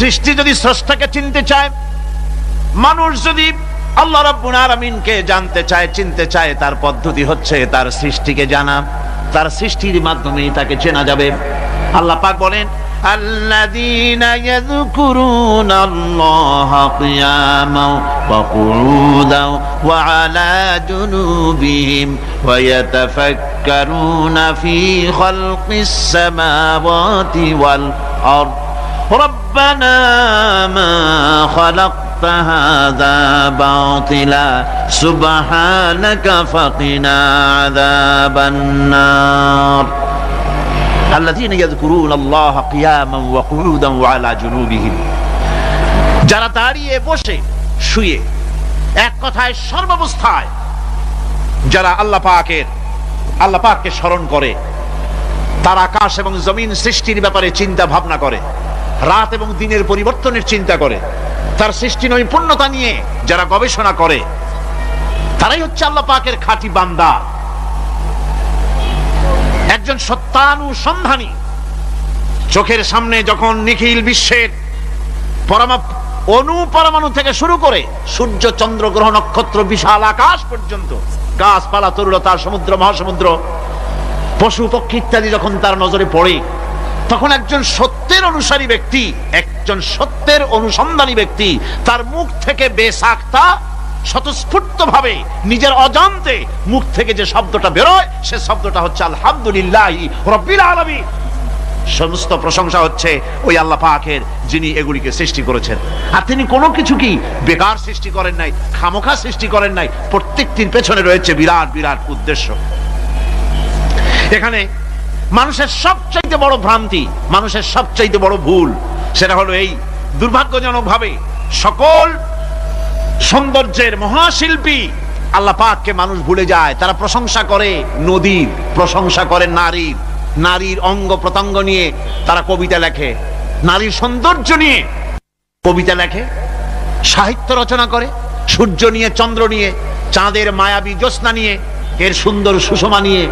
সৃষ্টি যদি স্রষ্টাকে চিনতে চায়, মানুষ যদি আল্লাহ রাব্বুল আলামিনকে জানতে চায়, চিনতে চায়, তার পদ্ধতি হচ্ছে তার সৃষ্টিকে জানা। তার সৃষ্টির মাধ্যমে তাকে চেনা যাবে। আল্লাহ পাক বলেন, الذين يذكرون الله قياما وقعودا وعلى جنوبهم ويتفكرون في خلق السماوات والأرض ربنا ما خلقت هذا باطلا سبحانك فقنا عذاب النار الذين يذكرون الله قياما وقعودا وعلى جنوبهم, যারা দাঁড়িয়ে বসে শুয়ে এক কথায় সর্বাবস্থায় যারা আল্লাহ পাককে স্মরণ করে, তার আকাশ এবং জমিন সৃষ্টির ব্যাপারে চিন্তা ভাবনা করে, রাত এবং দিনের পরিবর্তনের চিন্তা করে, তার সৃষ্টি নৈপুণ্যতা নিয়ে যারা গবেষণা করে, তারাই হচ্ছে আল্লাহ পাকের খাঁটি বান্দা, একজন সত্যানুসন্ধানী। চোখের সামনে যখন নিখিল বিশ্বের অনুপরমাণু থেকে শুরু করে সূর্য, চন্দ্র, গ্রহ, নক্ষত্র, বিশাল আকাশ পর্যন্ত, গাছপালা, তরুলতা, সমুদ্র, মহাসমুদ্র, পশু পক্ষী ইত্যাদি যখন তার নজরে পড়ে, তখন একজন সত্যের অনুসারী ব্যক্তি, একজন সত্যের অনুসন্ধানী ব্যক্তি, তার মুখ থেকে বেসাক্তা স্বতঃস্ফূর্ত ভাবে নিজের অজান্তে মুখ থেকে যে শব্দটা বেরোয়, সে শব্দটা হচ্ছে আলহামদুলিল্লাহি রাব্বিল আলামিন। সমস্ত প্রশংসা হচ্ছে ওই আল্লাহ পাকের, যিনি এগুলিকে সৃষ্টি করেছেন। আর তিনি কোনো কিছু কি বেকার সৃষ্টি করেন নাই, খামোখা সৃষ্টি করেন নাই। প্রত্যেকটির পেছনে রয়েছে বিরাট বিরাট উদ্দেশ্য। এখানে মানুষের সবচাইতে বড় ভ্রান্তি, মানুষের সবচাইতে বড় ভুল, সেটা হলো এই, দুর্ভাগ্যজনক ভাবে সকল সৌন্দর্যের মহাশিল্পী আল্লাহ পাককে মানুষ ভুলে যায়। তারা প্রশংসা করে নদীর, প্রশংসা করে নারীর, নারীর অঙ্গ প্রত্যঙ্গ নিয়ে তারা কবিতা লেখে, নারীর সৌন্দর্য নিয়ে কবিতা লেখে, সাহিত্য রচনা করে, সূর্য নিয়ে, চন্দ্র নিয়ে, চাঁদের মায়াবী জ্যোৎস্না নিয়ে, এর সুন্দর সুষমা নিয়ে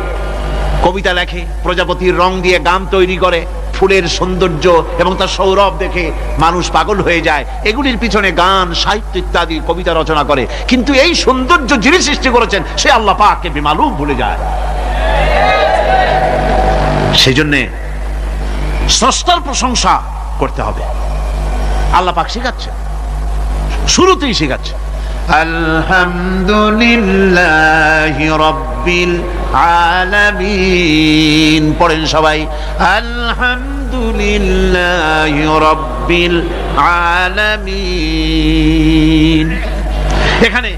কবিতা লেখে, প্রজাপতির রং দিয়ে গান তৈরি করে, ফুলের সৌন্দর্য এবং তার সৌরভ দেখে মানুষ পাগল হয়ে যায়। এগুলির পিছনে গান, সাহিত্য ইত্যাদি কবিতা রচনা করে, কিন্তু এই সৌন্দর্য যিনি সৃষ্টি করেছেন সে আল্লাহ পাককে বেমালুম ভুলে যায়। সেই জন্য স্রষ্টার প্রশংসা করতে হবে। আল্লাহ পাক শেখাচ্ছে, শুরুতেই শেখাচ্ছে আলহামদুলিল্লাহি রাব্বিল আলামিন। পড়েন সবাই, আলহামদুলিল্লাহি রাব্বিল আলামিন। এখানে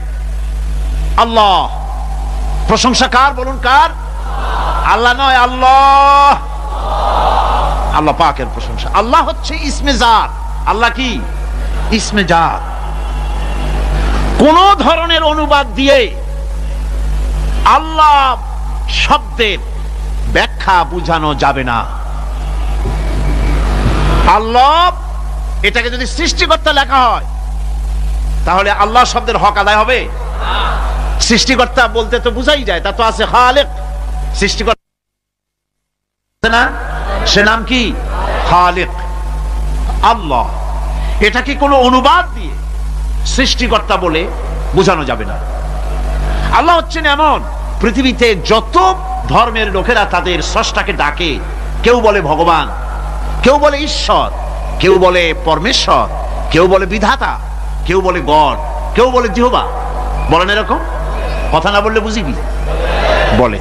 আল্লাহ প্রশংসা কার বলুন, কার? আল্লাহ নয়, আল্লাহ, আল্লাহ পাকের প্রশংসা। আল্লাহ হচ্ছে ইসমে জাত। আল্লাহ কি? ইসমে জাত। কোন ধরনের অনুবাদ দিয়ে আল্লাহ শব্দের ব্যাখ্যা বুঝানো যাবে না। আল্লাহ এটাকে যদি সৃষ্টিকর্তা লেখা হয়, তাহলে আল্লাহ শব্দের হক আদায় হবে? সৃষ্টিকর্তা বলতে তো বুঝাই যায়, তা তো আছে খালেক, সৃষ্টিকর্তা না, সে নাম কি? খালেক। আল্লাহ এটাকে কোনো অনুবাদ দিয়ে সৃষ্টিকর্তা বলে বোঝানো যাবে না। আল্লাহ হচ্ছেন এমন, পৃথিবীতে যত ধর্মের লোকেরা তাদের স্রষ্টাকে ডাকে, কেউ বলে ভগবান, কেউ বলে ঈশ্বর, কেউ বলে পরমেশ্বর, কেউ বলে বিধাতা, কেউ বলে গড, কেউ বলে জিহোবা। বলেন এরকম কথা না বললে বুঝি কি বলে?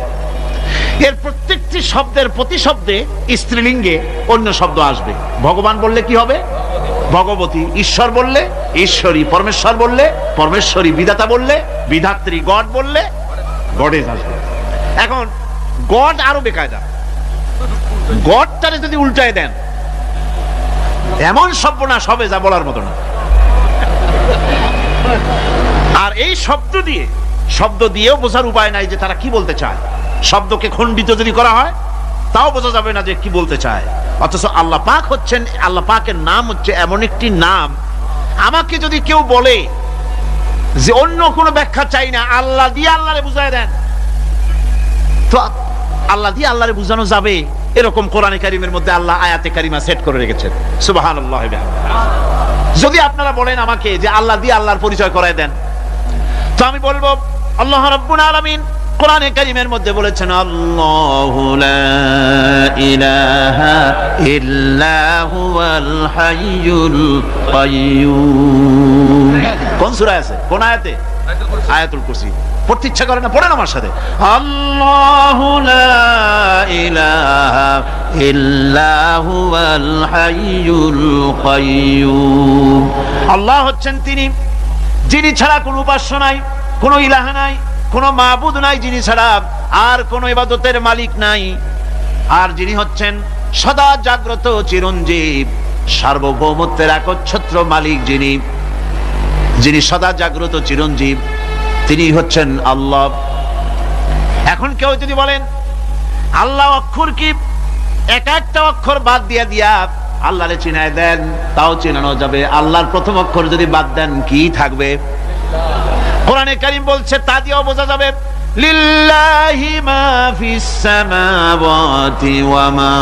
এর প্রত্যেকটি শব্দের প্রতিশব্দে স্ত্রীলিঙ্গে অন্য শব্দ আসবে। ভগবান বললে কি হবে? ভগবতী। ঈশ্বর বললে ঈশ্বরী। পরমেশ্বর বললে পরমেশ্বরী। বিধাতা বললে বিধাত্রী। গড বললে গডেজ আসবে। এখন গড আরো বেকায়দা। গডটারে যদি উল্টায় দেন, এমন সর্বনাশ হবে যা বলার মতো না। আর এই শব্দ দিয়েও বোঝার উপায় নাই যে তারা কি বলতে চায়। শব্দকে খণ্ডিত যদি করা হয় তাও বোঝা যাবে না যে কি বলতে চায়। অথচ আল্লাহ পাক হচ্ছেন, আল্লাহ পাকের নাম হচ্ছে এমন একটি নাম, আমাকে যদি কেউ বলে যে অন্য কোনো ব্যাখ্যা চাই না, আল্লাহ দিয়ে আল্লাহরে বুঝায় দেন, তো আল্লাহ দিয়ে আল্লাহরে বুঝানো যাবে? এরকম কোরআনে কারিমের মধ্যে আল্লাহ আয়াতে কারিমা সেট করে রেখেছেন। সুবহানাল্লাহ। যদি আপনারা বলেন আমাকে যে আল্লাহ দিয়ে আল্লাহর পরিচয় করায় দেন, তো আমি বলবো আল্লাহ রাব্বুল আলামিন কোরআনে কারিমের মধ্যে বলেছেন আল্লাহু লা ইলাহা ইল্লা হুয়াল হাইয়ুল কাইয়্যুম। কোন সূরা আছে, কোন আয়াতে? আয়াতুল কুরসি। পড়তে ইচ্ছা করে না? পড়েন আমার সাথে, আল্লাহু লা ইলাহা ইল্লা হুয়াল হাইয়ুল কাইয়্যুম। আল্লাহ হচ্ছেন তিনি যিনি ছাড়া কোনো উপাস্য নাই, কোনো ইলাহ নাই, কোনো মাবুদ নাই যিনি ছাড়া, আর কোনো ইবাদতের মালিক নাই, আর যিনি হচ্ছেন সদা জাগ্রত চিরঞ্জীব, সার্বভৌমত্বের একচ্ছত্র মালিক, যিনি সদা জাগ্রত চিরঞ্জীব, তিনি হচ্ছেন আল্লাহ। এখন কেউ যদি বলেন আল্লাহ অক্ষর কি, এক একটা অক্ষর বাদ দিয়া আল্লাহরে চিনায় দেন, তাও চিনানো যাবে। আল্লাহর প্রথম অক্ষর যদি বাদ দেন কি থাকবে? কোরআনে কারীম বলছে তা দিয়েও বোঝা যাবে লিল্লাহি মা ফিস সামাওয়াতি ওয়া মা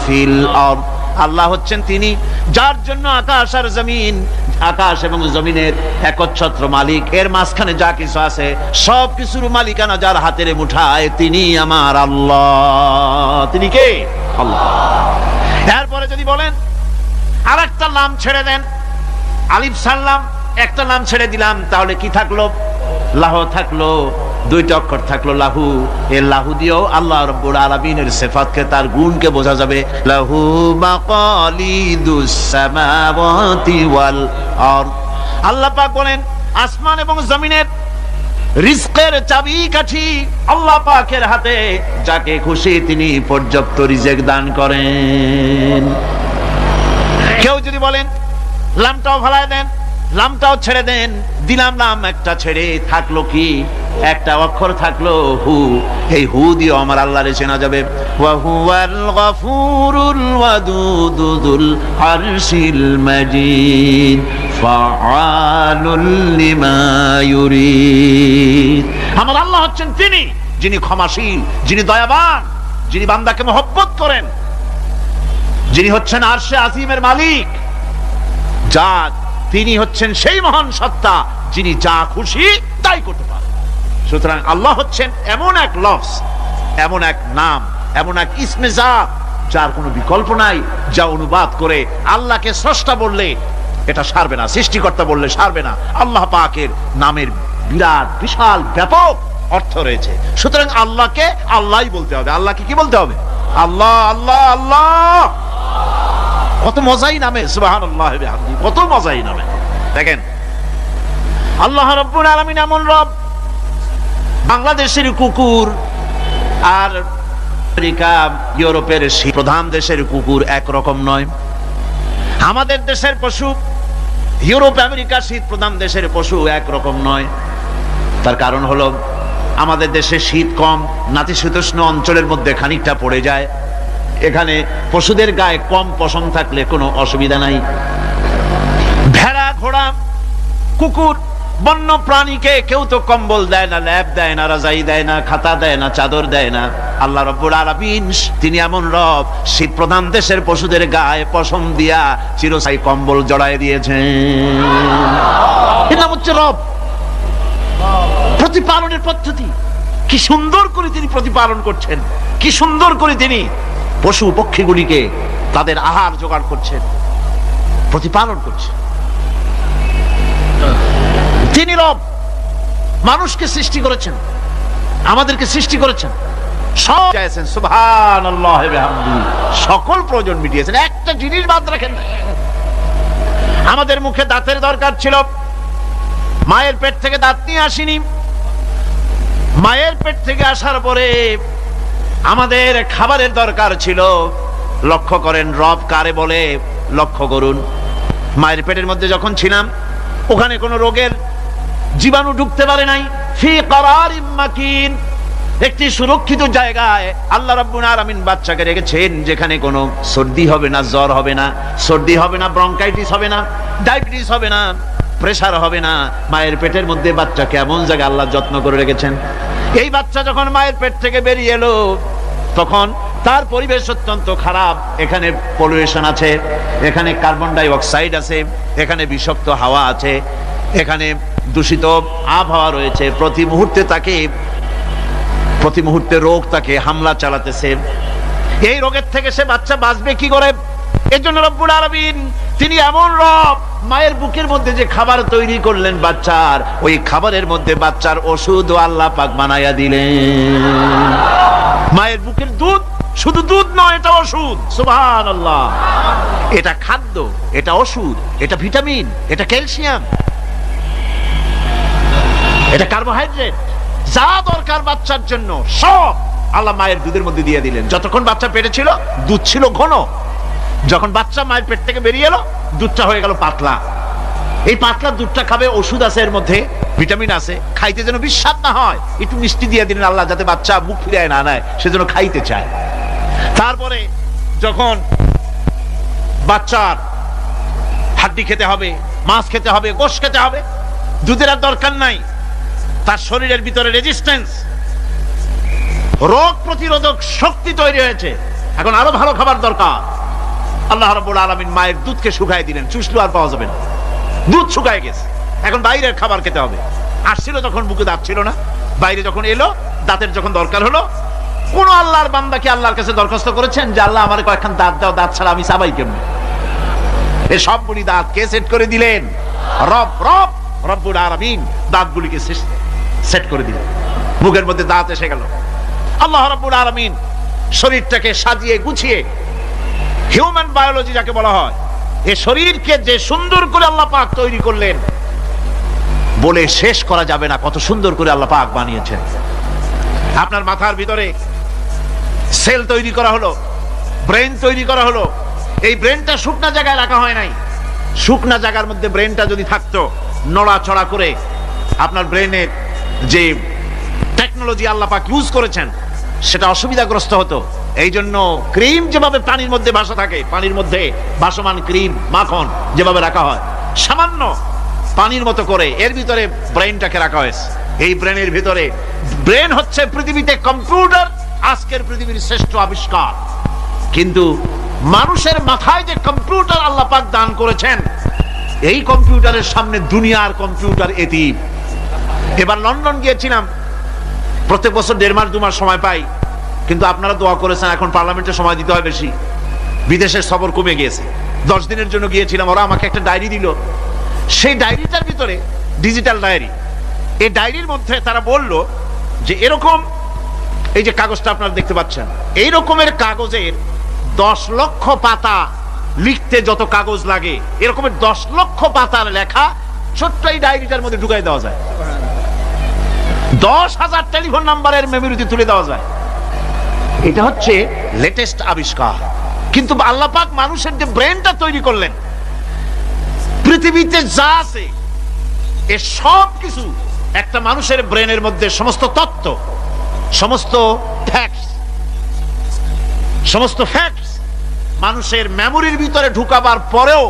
ফিল আরদ। আল্লাহ হচ্ছেন তিনি যার জন্য আকাশ আর জমিন, আকাশ এবং জমিনের একচ্ছত্র মালিক, এর মাঝখানে যা কিছু আছে সব কিছুর মালিকানা যার হাতের মুঠায়, তিনি আমার আল্লাহ। তিনি কে? আল্লাহ। এরপরে যদি বলেন আর একটা নাম ছেড়ে দেন, আলিফ সাল্লাম একটা নাম ছেড়ে দিলাম, তাহলে কি থাকলো? লাহু থাকলো, দুইটা অক্ষর থাকলো লাহু। এই লাহু দিয়েও আল্লাহ রাব্বুল আলামিনের সিফাতকে, তার গুণকে বোঝা যাবে। লাহু মাকালিদুস সামাওয়াতি ওয়াল আরদ। আল্লাহ পাক বলেন আসমান এবং জমিনের রিজকের চাবিকাঠি আল্লাহ পাকের হাতে, যাকে খুশি তিনি পর্যাপ্ত রিজেক দান করেন। কেউ যদি বলেন লামটাও ফালায় দেন, লামটাও ছেড়ে দেন, দিলাম নাম একটা ছেড়ে, থাকলো কি? একটা অক্ষর থাকলো হু। এই হু দিয়ে আমার আল্লাহরে চেনা যাবে। ওয়া হুয়াল গফুরুল ওয়াদুদুল আরশিল মাজিদ ফাআলুল লিমা ইউরিদ। আমার আল্লাহ হচ্ছেন তিনি যিনি ক্ষমাশীল, যিনি দয়াবান, যিনি বান্দাকে মহব্বত করেন, যিনি হচ্ছেন আরশে আজিমের মালিক, তিনি হচ্ছেন সেই মহান সত্তা যিনি যা খুশি তাই করতে পারেন। সুতরাং আল্লাহ হচ্ছেন এমন এক লফজ, এমন এক নাম, এমন এক ইসমে জাত যার কোনো বিকল্প নাই, যা অনুবাদ করে আল্লাহকে স্রষ্টা বললে এটা সারবে না, সৃষ্টিকর্তা বললে সারবে না। আল্লাহ পাকের নামের বিরাট বিশাল ব্যাপক অর্থ রয়েছে। সুতরাং আল্লাহকে আল্লাহই বলতে হবে। আল্লাহকে কি বলতে হবে? আল্লাহ আল্লাহ আল্লাহ। কত মজাই নামে, সুবহানাল্লাহ বিহামদিহি, কত মজাই নামে। দেখেন আল্লাহ রাব্বুল আলামিন এমন রব, বাংলাদেশের কুকুর আর আমেরিকা ইউরোপের প্রধান দেশের কুকুর একরকম নয়। আমাদের দেশের পশু ইউরোপ আমেরিকা শীত প্রধান দেশের পশু একরকম নয়। তার কারণ হলো আমাদের দেশে শীত কম, নাতিশীতোষ্ণ অঞ্চলের মধ্যে খানিকটা পড়ে যায়। এখানে পশুদের গায়ে কম পশম থাকলে কোনো অসুবিধা নাই। ভেড়া, ঘোড়া, কুকুর, বন্য প্রাণীকে কেউ তো কম্বল দেয় না, ল্যাপ দেয় না, রাজাই দেয় না, খাতা দেয় না, চাদর দেয় না। আল্লাহ রাব্বুল আলামিন তিনি এমন রব, শীত প্রধান দেশের পশুদের গায়ে পশম দিয়া চিরস্থায়ী কম্বল জড়ায় দিয়েছেন। এর নাম হচ্ছে রব। প্রতিপালনের পদ্ধতি কি সুন্দর করে তিনি প্রতিপালন করছেন, কি সুন্দর করে তিনি পশু পক্ষীগুলিকে তাদের আহার জোগাড় করছেন, প্রতিপালন করছেন। তিনি রব, মানুষকে সৃষ্টি করেছেন, আমাদেরকে সৃষ্টি করেছেন, সব চাইছেন। সুবহানাল্লাহ বিহামদিহি, সকল প্রয়োজন মিটিয়েছেন, একটা জিনিস বাদ রাখেন না। আমাদের মুখে দাঁতের দরকার ছিল, মায়ের পেট থেকে দাঁত নিয়ে আসিনি। মায়ের পেট থেকে আসার পরে আমাদের খাবারের দরকার ছিল। লক্ষ্য করেন রব কারে বলে, লক্ষ্য করুন। মায়ের পেটের মধ্যে যখন ছিলাম ওখানে কোনো রোগের জীবাণু ঢুকতে পারে নাই। ফি করারিম মাকিন, একটি সুরক্ষিত জায়গায় আল্লাহ রাব্বুল আলামিন বাচ্চাকে রেখেছেন, যেখানে কোনো সর্দি হবে না, জ্বর হবে না, সর্দি হবে না, ব্রঙ্কাইটিস হবে না, ডায়াবেটিস হবে না, প্রেসার হবে না। মায়ের পেটের মধ্যে বাচ্চাকে এমন জায়গায় আল্লাহ যত্ন করে রেখেছেন। এই বাচ্চা যখন মায়ের পেট থেকে বেরিয়ে এলো, তখন তার পরিবেশ অত্যন্ত খারাপ, এখানে পলিউশন আছে, এখানে কার্বন ডাই অক্সাইড আছে, এখানে বিষাক্ত হাওয়া আছে, এখানে দূষিত আবহাওয়া রয়েছে, প্রতি মুহূর্তে রোগ তাকে হামলা চালাতেছে। এই রোগের থেকে সে বাচ্চা বাঁচবে কি করে? এর জন্য রব্বুল আলামিন তিনি এমন রব, মায়ের বুকের মধ্যে যে খাবার তৈরি করলেন বাচ্চার, ওই খাবারের মধ্যে বাচ্চার ওষুধ আল্লাহ পাক বানায়া দিলেন। মায়ের বুকের দুধ শুধু দুধ নয়, এটা ওষুধ। সুবহানাল্লাহ। এটা খাদ্য, এটা ওষুধ, এটা ভিটামিন, এটা ক্যালসিয়াম, এটা কার্বোহাইড্রেট, যা দরকার বাচ্চার জন্য সব আল্লাহ মায়ের দুধের মধ্যে দিয়ে দিলেন। যতক্ষণ বাচ্চা পেটে ছিল দুধ ছিল ঘন, যখন বাচ্চা মায়ের পেট থেকে বেরিয়ে এলো দুধটা হয়ে গেল পাতলা। এই পাতলা দুধটা খাবে, ওষুধ আছে এর মধ্যে, ভিটামিন আছে, খাইতে যেন বিস্বাদ না হয় একটু মিষ্টি দিয়ে দিলেন আল্লাহ, যাতে বাচ্চা মুখ ফিরায় না নেয়, সেজন্য খাইতে চায়। তারপরে যখন বাচ্চার হাড্ডি খেতে হবে, মাছ খেতে হবে, গোশত খেতে হবে, দুধের আর দরকার নাই, তার শরীরের ভিতরে রেজিস্ট্যান্স, রোগ প্রতিরোধক শক্তি তৈরি হয়েছে, এখন আরো ভালো খাবার দরকার। আল্লাহ রাব্বুল আলামিন মায়ের দুধকে শুকায় দিলেন, চুষলো আর পাওয়া যাবে না, দুধ শুকায় গেছে, এখন বাইরের খাবার খেতে হবে। আসছিল তখন বুকে দাঁত ছিল না, বাইরে যখন এলো দাঁতের যখন দরকার হলো, কোন আল্লাহর বান্দা কি আল্লাহর কাছে দরখাস্ত করেছেন যে আল্লাহ আমার কয়েকখান দাঁত দাও, দাঁত ছাড়া আমি চাবাই কেমনে? এই সবগুলি দাঁত কে সেট করে দিলেন? রব্বুল আলামিন দাঁতগুলিকে সেট করে দিলেন, মুখের মধ্যে দাঁত এসে গেল। আল্লাহ রাব্বুল আলামিন শরীরটাকে সাজিয়ে গুছিয়ে, হিউম্যান বায়োলজি যাকে বলা হয়, এই শরীরকে যে সুন্দর করে আল্লাহ পাক তৈরি করলেন বলে শেষ করা যাবে না, কত সুন্দর করে আল্লাহ পাক বানিয়েছেন। আপনার মাথার ভিতরে সেল তৈরি করা হলো, ব্রেন তৈরি করা হলো। এই ব্রেনটা শুকনা জায়গায় রাখা হয় নাই, শুকনা জায়গার মধ্যে ব্রেনটা যদি থাকতো, নড়াচড়া করে আপনার ব্রেনের যে টেকনোলজি আল্লাহ পাক ইউজ করেছেন সেটা অসুবিধাগ্রস্ত হতো। এই জন্য ক্রিম যেভাবে পানির মধ্যে ভাসা থাকে, পানির মধ্যে ভাসমান ক্রিম মাখন যেভাবে রাখা হয়, সামান্য পানির মতো করে এর ভিতরে ব্রেনটাকে রাখা হয়েছে। এই ব্রেনের ভিতরে, ব্রেন হচ্ছে পৃথিবীতে কম্পিউটার, আজকের পৃথিবীর শ্রেষ্ঠ আবিষ্কার। কিন্তু মানুষের মাথায় যে কম্পিউটার আল্লাহ পাক দান করেছেন, এই কম্পিউটারের সামনে দুনিয়ার কম্পিউটার এতিম। এবার লন্ডন গিয়েছিলাম, প্রত্যেক বছর 1.5 মাস 2 মাস সময় পাই, কিন্তু আপনারা দোয়া করেছেন এখন পার্লামেন্টে সময় দিতে হয় বেশি, বিদেশের সফর কমে গিয়েছে। 10 দিনের জন্য গিয়েছিলাম, ওরা আমাকে একটা ডায়েরি দিল, সেই ডায়েরিটার ভিতরে ডিজিটাল ডায়েরি, এই ডায়েরির মধ্যে তারা বলল যে এরকম, এই যে কাগজটা আপনারা দেখতে পাচ্ছেন, এই রকমের কাগজের 10 লক্ষ পাতা লিখতে যত কাগজ লাগে, এরকমের 10 লক্ষ পাতার লেখা ছোট্ট এই ডায়েরিটার মধ্যে ঢুকাই দেওয়া যায়। 10,000 টেলিফোন নাম্বারের মেমোরিতে তুলে দেওয়া যায়। এটা হচ্ছে লেটেস্ট আবিষ্কার। কিন্তু আল্লাহ পাক মানুষের যে ব্রেনটা তৈরি করলেন, পৃথিবীতে যা আছে এ সব কিছু একটা মানুষের ব্রেনের মধ্যে, সমস্ত তথ্য, সমস্ত ফ্যাক্টস মানুষের মেমোরির ভিতরে ঢুকাবার পরেও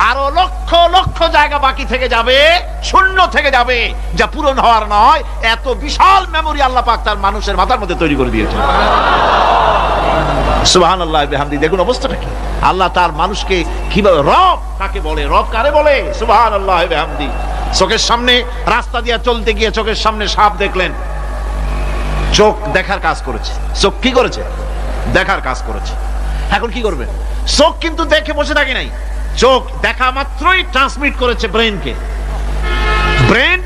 আরো লক্ষ লক্ষ জায়গা বাকি থেকে যাবে, শূন্য থেকে যাবে, যা পূরণ হওয়ার নয়। এত বিশাল মেমোরি আল্লাহ পাক তার মানুষের মাথার মধ্যে তৈরি করে দিয়েছেন। সুবহানাল্লাহ বিহামদি। দেখুন অবস্থাটা কি, আল্লাহ তার মানুষকে কিভাবে, রব কাকে বলে, রব কারে বলে, সুবহানাল্লাহ বিহামদি। চোখের সামনে রাস্তা দিয়ে চলতে গিয়ে চোখের সামনে সাপ দেখলেন, চোখ দেখার কাজ করেছে। চোখ কি করেছে? দেখার কাজ করেছে। এখন কি করবে? চোখ কিন্তু দেখে বসে থাকে নাই, চোখ দেখা মাত্রই ট্রান্সমিট করেছে ব্রেনকে। ব্রেন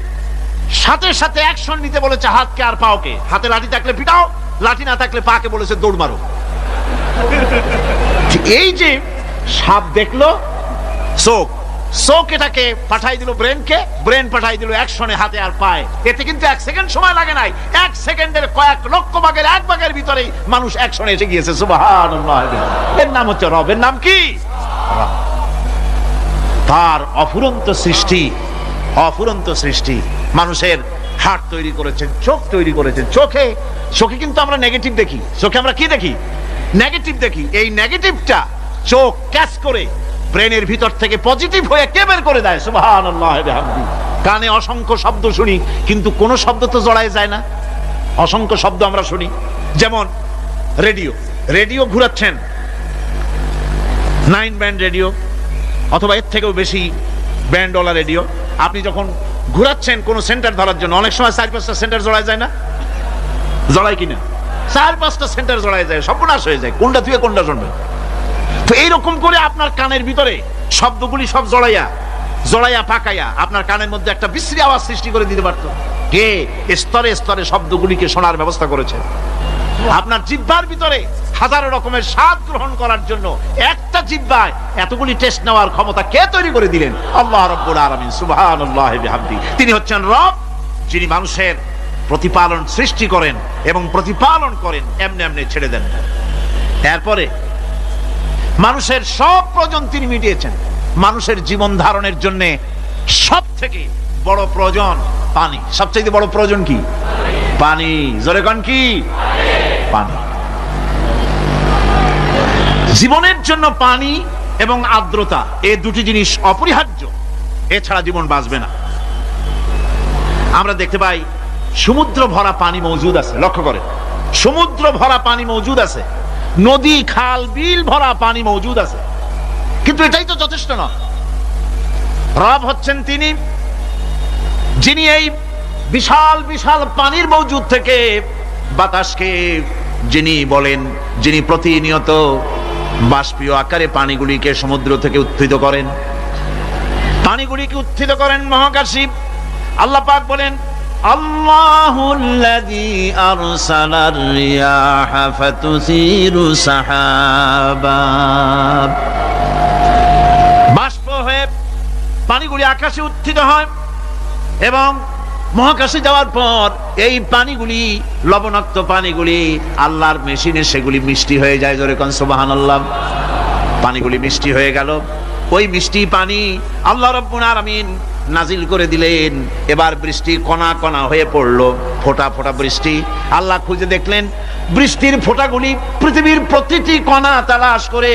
সাথে সাথে অ্যাকশন নিতে বলেছে হাতকে আর পাওকে। হাতে লাঠি থাকলে পিটাও, লাঠি না থাকলে পাকে বলেছে দৌড় মারো। এই যে সাপ দেখলো, চোখ এটাকে পাঠাই দিল ব্রেনকে, ব্রেন পাঠাই দিল অ্যাকশনে হাতে আর পায়ে। এতে কিন্তু 1 সেকেন্ড সময় লাগে নাই, 1 সেকেন্ডের কয়েক লক্ষ ভাগের 1 ভাগের ভিতরে মানুষ অ্যাকশনে এসে গিয়েছে। সুবহানাল্লাহ। এর নাম হচ্ছে রব। এর নাম কি? তার অফুরন্ত সৃষ্টি। মানুষের হার্ট তৈরি করেছেন, চোখ তৈরি করেছেন। চোখে কিন্তু আমরা নেগেটিভ দেখি, চোখে আমরা কি দেখি? নেগেটিভ দেখি। এই নেগেটিভটা চোখ ক্যাচ করে ব্রেনের ভিতর থেকে পজিটিভ হয়ে কে বের করে দেয়? সুবহানাল্লাহ বিহামদি। কানে অসংখ্য শব্দ শুনি, কিন্তু কোন শব্দ তো জড়ায় যায় না। অসংখ্য শব্দ আমরা শুনি, যেমন রেডিও, রেডিও ঘুরাচ্ছেন, 9 ব্যান্ড রেডিও অথবা এর থেকেও বেশি ব্যান্ডওয়ালা রেডিও। আপনি যখন ঘুরাচ্ছেন কোন সেন্টার ধরার জন্য, অনেক সময় 4-5টা সেন্টার জড়ায় যায় না, জড়ায় কিনা? 4-5টা সেন্টার জড়ায় যায়, সর্বনাশ হয়ে যায়, কোনটা থেকে কোনটা শুনবে। তো এইরকম করে আপনার কানের ভিতরে শব্দগুলি সব জড়াইয়া পাকাইয়া আপনার কানের মধ্যে একটা বিশ্রী আওয়াজ সৃষ্টি করে দিতে পারত। কে স্তরে স্তরে শব্দগুলিকে শোনার ব্যবস্থা করেছে? আপনার জিহ্বার ভিতরে হাজারো রকমের স্বাদ গ্রহণ করার জন্য একটা জিহ্বায় এতগুলি টেস্ট নেওয়ার ক্ষমতা কে তৈরি করে দিলেন? আল্লাহ রাব্বুল আলামিন সুবহানাল্লাহি বিহামদি। তিনি হচ্ছেন রব, যিনি মানুষের প্রতিপালন সৃষ্টি করেন এবং প্রতিপালন করেন, এমনি এমনি ছেড়ে দেন। এরপরে মানুষের সব প্রয়োজন তিনি মিটিয়েছেন। মানুষের জীবন ধারণের জন্য সব থেকে বড় প্রয়োজন পানি। সবচেয়ে বড় প্রয়োজন কি? পানি। জোরে কোন কি? পানি। জীবনের জন্য পানি এবং আর্দ্রতা, এই দুটি জিনিস অপরিহার্য, এছাড়া জীবন বাঁচবে না। আমরা দেখতে পাই সমুদ্র ভরা পানি মজুদ আছে, লক্ষ্য করেন, সমুদ্র ভরা পানি মজুদ আছে, নদী খাল বিল ভরা পানি মজুদ আছে, কিন্তু এটাই তো যথেষ্ট নয়। রব হচ্ছেন তিনি যিনি এই বিশাল বিশাল পানির মজুদ থেকে বাতাসকে যিনি বলেন, যিনি প্রতিনিয়ত বাষ্পীয় আকারে পানিগুলিকে সমুদ্র থেকে উত্থিত করেন, পানিগুলিকে উত্থিত করেন মহাকাশে। আল্লাহ পাক বলেন, আল্লাহুল্লাযী আরসালার রিয়াহা ফাতুসিরু সাহাবা। বাষ্প হয়ে পানিগুলি আকাশে উত্থিত হয় এবং মহাকাশে যাওয়ার পর এই পানিগুলি, লবণাক্ত পানিগুলি আল্লাহর মেশিনে সেগুলি মিষ্টি হয়ে যায়। জোরে কোন সুবহানাল্লাহ। পানিগুলি মিষ্টি হয়ে গেল, ওই মিষ্টি পানি আল্লাহ রাব্বুল আলামিন নাজিল করে দিলেন। এবার বৃষ্টি কণা কণা হয়ে পড়লো, ফোঁটা ফোঁটা বৃষ্টি। আল্লাহ খুঁজে দেখলেন বৃষ্টির ফোঁটাগুলি পৃথিবীর প্রতিটি কণা তালাশ করে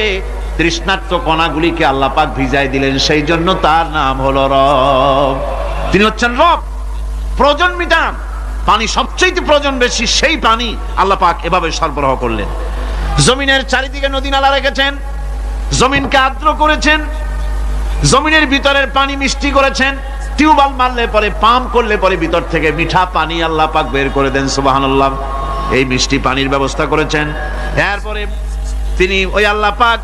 তৃষ্ণার্ত কণাগুলিকে আল্লাহ পাক ভিজাই দিলেন। সেই জন্য তার নাম হলো রব। তিনি হচ্ছেন রব, প্রয়োজন মিটান। পানি সবচেয়ে প্রয়োজন বেশি, সেই পানি আল্লাহ পাক এভাবে সরবরাহ করলেন। জমিনের চারিদিকে নদী নালা রেখেছেন, জমিনকে আর্দ্র করেছেন, জমিনের ভিতরের পানি মিষ্টি করেছেন। টিউবওয়েল মারলে পরে, পাম্প করলে পরে ভিতর থেকে মিঠা পানি আল্লাহ পাক বের করে দেন। সুবহানাল্লাহ। এই মিষ্টি পানির ব্যবস্থা করেছেন। এরপরে তিনি ওই আল্লাহ পাক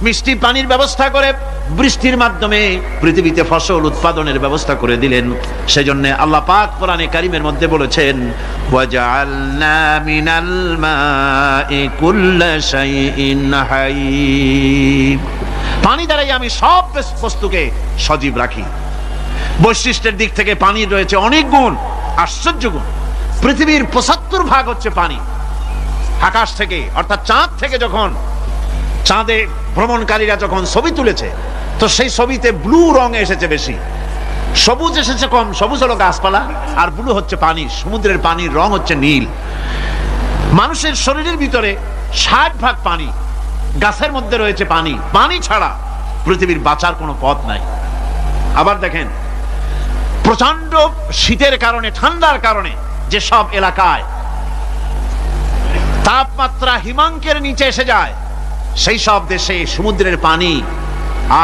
মিষ্টি পানির ব্যবস্থা করে বৃষ্টির মাধ্যমে পৃথিবীতে ফসল উৎপাদনের ব্যবস্থা করে দিলেন। সেজন্য আল্লাহ পাক কোরআনে কারীমের মধ্যে বলেছেন, ওয়াজআলনা মিনাল মাই কুল্লা শাইইন হাই। পানি দ্বারাই আমি সব বস্তুকে সজীব রাখি। বৈশিষ্ট্যের দিক থেকে পানির রয়েছে অনেক গুণ, আশ্চর্য গুণ। পৃথিবীর ৭৫% হচ্ছে পানি। আকাশ থেকে অর্থাৎ চাঁদ থেকে যখন চাঁদে ভ্রমণকারীরা যখন ছবি তুলেছে, তো সেই ছবিতে ব্লু রং এসেছে বেশি, সবুজ এসেছে কম। সবুজ হলো গাছপালা, আর ব্লু হচ্ছে পানি। সমুদ্রের পানির রং হচ্ছে নীল। মানুষের শরীরের ভিতরে ৬০% পানি, গাছের মধ্যে রয়েছে পানি। পানি ছাড়া পৃথিবীর বাঁচার কোনো পথ নাই। আবার দেখেন, প্রচন্ড শীতের কারণে, ঠান্ডার কারণে যেসব এলাকায় তাপমাত্রা হিমাঙ্কের নিচে এসে যায়, সেই সব দেশে সমুদ্রের পানি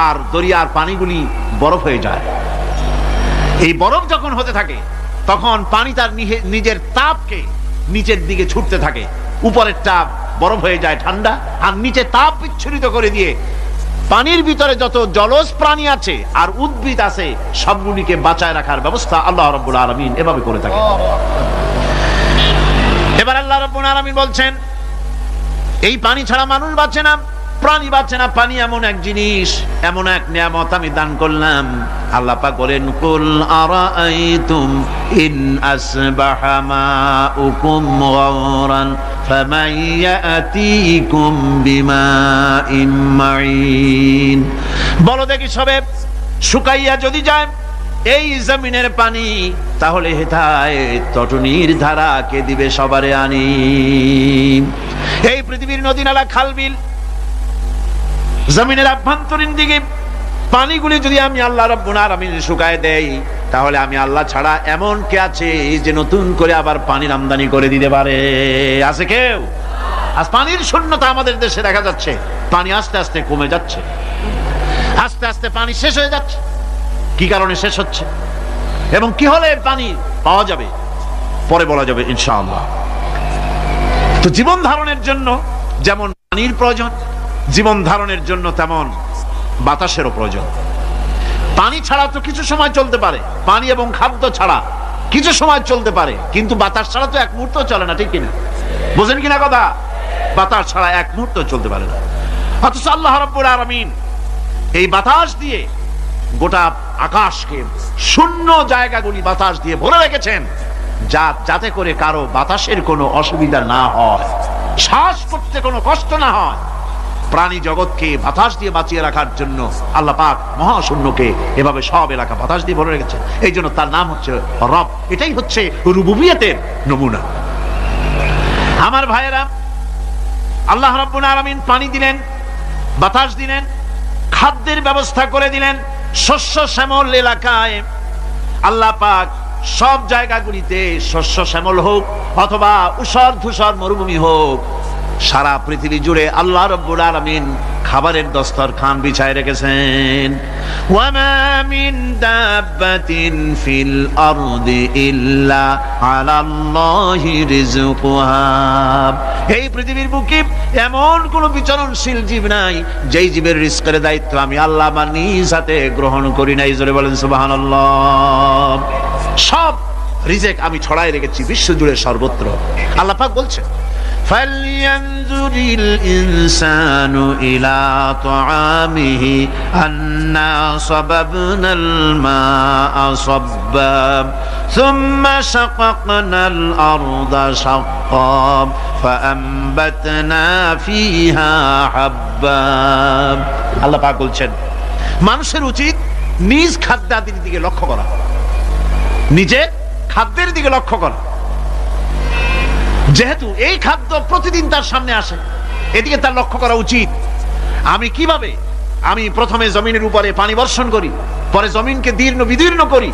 আর দরিয়ার পানিগুলি বরফ হয়ে যায়। এই বরফ যখন হতে থাকে, তখন পানি তার নিজের তাপকে নিচের দিকে ছুটতে থাকে। উপরের তাপ বরফ হয়ে যায় ঠান্ডা, আর নিচে তাপ বিচ্ছুরিত করে দিয়ে পানির ভিতরে যত জলজ প্রাণী আছে আর উদ্ভিদ আছে, সবগুলিকে বাঁচায় রাখার ব্যবস্থা আল্লাহ রাব্বুল আলামিন এভাবে করে থাকে। এবার আল্লাহ রাব্বুল আলামিন বলছেন, এই পানি ছাড়া মানুষ বাঁচে না, প্রাণী বাঁচে না। পানি এমন এক জিনিস, এমন এক নিয়ামত আমি দান করলাম। আল্লাহ পাক বলেন, কুল আরাআইতুম ইন আসবাহা মাউকুম গাওরান ফামান ইয়াতিকুম বিমাইন মাইন। বলো দেখি, সবে শুকাইয়া যদি যায় এই জমিনের পানি, তাহলে হেথায় তটনির ধারা কে দিবে সবারে আনি। এই পৃথিবীর নদী নালা খাল বিল, জমিনের আভ্যন্তরীণ দিকে পানিগুলি যদি আমি আল্লাহ রাব্বুল আলামিন শুকায় দেই, তাহলে আমি আল্লাহ ছাড়া এমন কে আছে যে নতুন করে আবার পানির আমদানি করে দিতে পারে? আছে কেউ? আজ পানির শূন্যতা আমাদের দেশে দেখা যাচ্ছে। পানি আস্তে আস্তে কমে যাচ্ছে, আস্তে আস্তে পানি শেষ হয়ে যাচ্ছে। কি কারণে শেষ হচ্ছে এবং কি হলে পানি পাওয়া যাবে পরে বলা যাবে ইনশাআল্লাহ। তো জীবন ধারণের জন্য যেমন পানির প্রয়োজন, জীবন ধারণের জন্য তেমন বাতাসেরও প্রয়োজন। পানি ছাড়া তো কিছু সময় চলতে পারে, পানি এবং খাদ্য ছাড়া কিছু সময় চলতে পারে, কিন্তু বাতাস ছাড়া তো এক মুহূর্ত চলে না, ঠিক কিনা? বুঝেন কিনা কথা? বাতাস ছাড়া এক মুহূর্ত চলতে পারে না। অথচ আল্লাহ রাব্বুল আলামিন এই বাতাস দিয়ে গোটা আকাশকে, শূন্য জায়গাগুলি বাতাস দিয়ে ভরে রেখেছেন, যাতে করে কারো বাতাসের কোনো অসুবিধা না হয়, শ্বাস করতে কোনো কষ্ট না হয়। প্রাণী জগৎকে বাতাস দিয়ে বাঁচিয়ে রাখার জন্য আল্লাহ পাক মহাশূন্যকে এভাবে সব এলাকা বাতাস দিয়ে ভরে রেখেছেন। এই জন্য তার নাম হচ্ছে রব। এটাই হচ্ছে রুবুবিয়তের নমুনা। আমার ভাইয়েরা, আল্লাহ রাব্বুল আলামিন পানি দিলেন, বাতাস দিলেন, খাদ্যের ব্যবস্থা করে দিলেন। শস্য শ্যামল এলাকায় আল্লাহ পাক সব জায়গাগুলিতে শস্য শ্যামল হোক অথবা উষর ধূসর মরুভূমি হোক, সারা পৃথিবী জুড়ে আল্লাহ রাব্বুল আলামিন খাবারের দস্তরখান বিছায় রেখেছেন। ওয়ামা মিন দাব্বাতিন ফিল আরদি ইল্লা আলাল্লাহি রিজকুহা। এই পৃথিবীর বুকে এমন কোন বিচরণশীল জীব নাই যেই জীবের রিজকের দায়িত্ব আমি আল্লাহ আমার নিজ হাতে গ্রহণ করি নাই। জোরে বলেন সুবহানাল্লাহ। সব রিজেক আমি ছড়াই রেখেছি বিশ্ব জুড়ে সর্বত্র। আল্লাহ পাক বলছেন, فَلْيَنْظُرِ الْإِنسَانُ إِلَى طَعَامِهِ أَنَّا صَبَبْنَا الْمَاءَ صَبًّا ثُمَّ شَقَقْنَا الْأَرْضَ شَقًّا فَأَنبَتْنَا فِيهَا حَبًّا। আল্লাহ পাক বলছেন, মানুষের উচিত নিজ খাদ্যাদির দিকে লক্ষ্য করা, নিজের খাদ্যের দিকে লক্ষ্য করা। যেহেতু এই খাদ্য প্রতিদিন তার সামনে আসে, এদিকে তার লক্ষ্য করা উচিত। আমি প্রথমে জমিনের উপরে পানি বর্ষণ করি, পরে জমিনকে দীর্ণ বিদীর্ণ করি,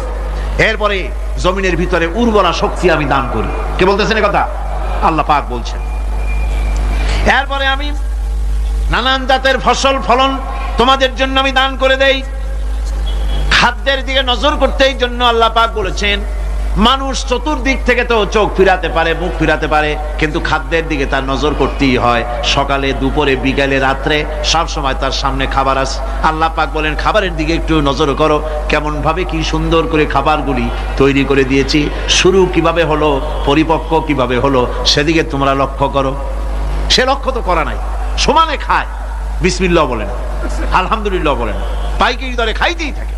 এরপরে জমিনের ভিতরে উর্বরা শক্তি আমি দান করি। কে বলতেছেন এই কথা? আল্লাহ পাক বলছেন। এরপরে আমি নানান জাতের ফসল ফলন তোমাদের জন্য আমি দান করে দেই। খাদ্যের দিকে নজর করতে এই জন্য আল্লাহ পাক বলেছেন, মানুষ চতুর্দিক থেকে তো চোখ ফিরাতে পারে, মুখ ফিরাতে পারে, কিন্তু খাদ্যের দিকে তার নজর করতেই হয়। সকালে, দুপুরে, বিকালে, রাত্রে সব সময় তার সামনে খাবার আছে। আল্লাহ পাক বলেন, খাবারের দিকে একটু নজর করো, কেমন ভাবে কি সুন্দর করে খাবারগুলি তৈরি করে দিয়েছি, শুরু কিভাবে হলো, পরিপক্ক কিভাবে হলো, সেদিকে তোমরা লক্ষ্য করো। সে লক্ষ্য তো করা নাই, সমানে খায়, বিসমিল্লাহ বলেন, আলহামদুলিল্লাহ বলেন, পাইকারি দরে খাইতেই থাকে।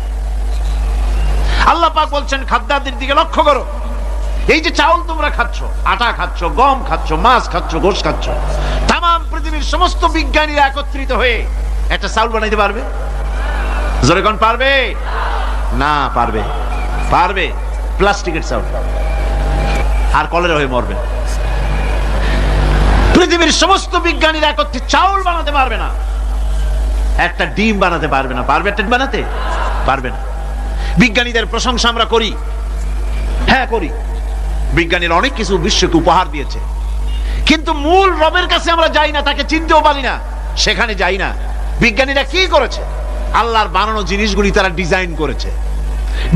আল্লাহ পাক বলছেন, খাদ্যাদির দিকে লক্ষ্য করো। এই যে চাউল তোমরা খাচ্ছ, আটা খাচ্ছ, গম খাচ্ছ, মাছ খাচ্ছ, গোশ খাচ্ছ, তাম পৃথিবীর সমস্ত বিজ্ঞানীরা একত্রিত হয়ে একটা চাউল বানাইতে পারবে? জোরে কোন পারবে? না পারবে। পারবে প্লাস্টিকের চাউল, আর কলেরা হয়ে মরবে। পৃথিবীর সমস্ত বিজ্ঞানীরা একত্রিত চাউল বানাতে পারবে না, একটা ডিম বানাতে পারবে না। পারবে একটা বানাতে? পারবে না। বিজ্ঞানীদের প্রশংসা আমরা করি, হ্যাঁ করি, বিজ্ঞানীরা অনেক কিছু বিশ্বকে উপহার দিয়েছে, কিন্তু মূল রবের কাছে আমরা যাই না, তাকে চিনতেও পারি না, সেখানে যাই না। বিজ্ঞানীরা কি করেছে? আল্লাহর বানানো জিনিসগুলি তারা ডিজাইন করেছে।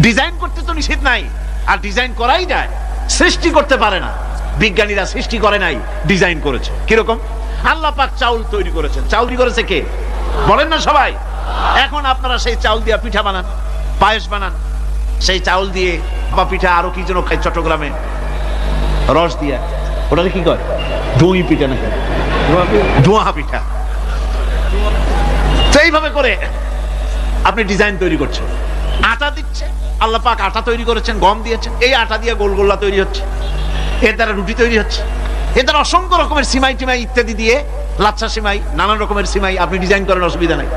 ডিজাইন করতে তো নিষেধ নাই, আর ডিজাইন করাই যায়, সৃষ্টি করতে পারে না। বিজ্ঞানীরা সৃষ্টি করে নাই, ডিজাইন করেছে। কিরকম? আল্লাহ পাক চাউল তৈরি করেছেন। চাউল তৈরি করেছে কে? বলেন না সবাই। এখন আপনারা সেই চাউল দিয়ে পিঠা বানান, পায়েস বানান, সেই চাউল দিয়ে বা পিঠা, আরো কি যেন খায় চট্টগ্রামে, রস দিয়া, ওটাকে কি কয়? দই পিঠা নাকি ধোঁয়া পিঠা। তো এইভাবে করে আপনি ডিজাইন তৈরি করছেন। আটা দিচ্ছে, আল্লাহ পাক আটা তৈরি করেছেন, গম দিয়েছেন, এই আটা দিয়ে গোলগোল্লা তৈরি হচ্ছে, এর দ্বারা রুটি তৈরি হচ্ছে, এর দ্বারা অসংখ্য রকমের সিমাই টিমাই ইত্যাদি দিয়ে, লাচ্ছা সিমাই, নানান রকমের সিমাই আপনি ডিজাইন করেন, অসুবিধা নাই।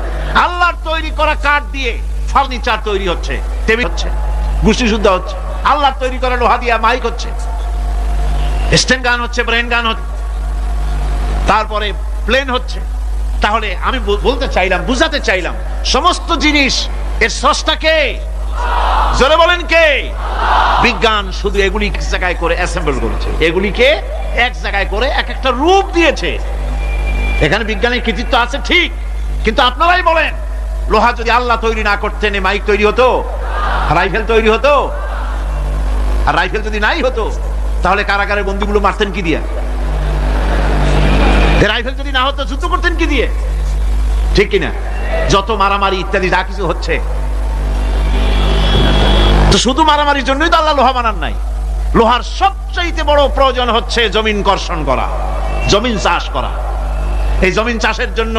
আল্লাহর তৈরি করা কাঠ দিয়ে ফার্নিচার তৈরি হচ্ছে, টেবিল হচ্ছে, গুষ্টি শুদ্ধ হচ্ছে। আল্লাহর তৈরি করা লোহা দিয়ে মাইক হচ্ছে, স্ট্যান্ড গান হচ্ছে, ব্রেন গান হচ্ছে, তারপরে প্লেন হচ্ছে। তাহলে আমি বলতে চাইলাম, বুঝাতে চাইলাম, সমস্ত জিনিস এর স্রষ্টা কে? জোরে বলেন কে? বিজ্ঞান শুধু এগুলি এক জায়গায় করে অ্যাসেম্বল করেছে, এগুলিকে এক জায়গায় করে এক একটা রূপ দিয়েছে। এখানে বিজ্ঞানের কৃতিত্ব আছে ঠিক, কিন্তু আপনারাই বলেন লোহা যদি আল্লাহ তৈরি না করতেন এই মাইক তৈরি হতো, রাইফেল তৈরি হতো? আর রাইফেল যদি নাই হতো তাহলে কারাগারের বন্দীগুলো মারতেন কি দিয়ে? রাইফেল যদি না হতো যুদ্ধ করতেন কি দিয়ে? ঠিক কিনা? যত মারামারি ইত্যাদি যা কিছু হচ্ছে, তো শুধু মারামারির জন্যই তো আল্লাহ লোহা বানান নাই। লোহার সবচাইতে বড় প্রয়োজন হচ্ছে জমিন কর্ষণ করা, জমিন চাষ করা। এই জমিন চাষের জন্য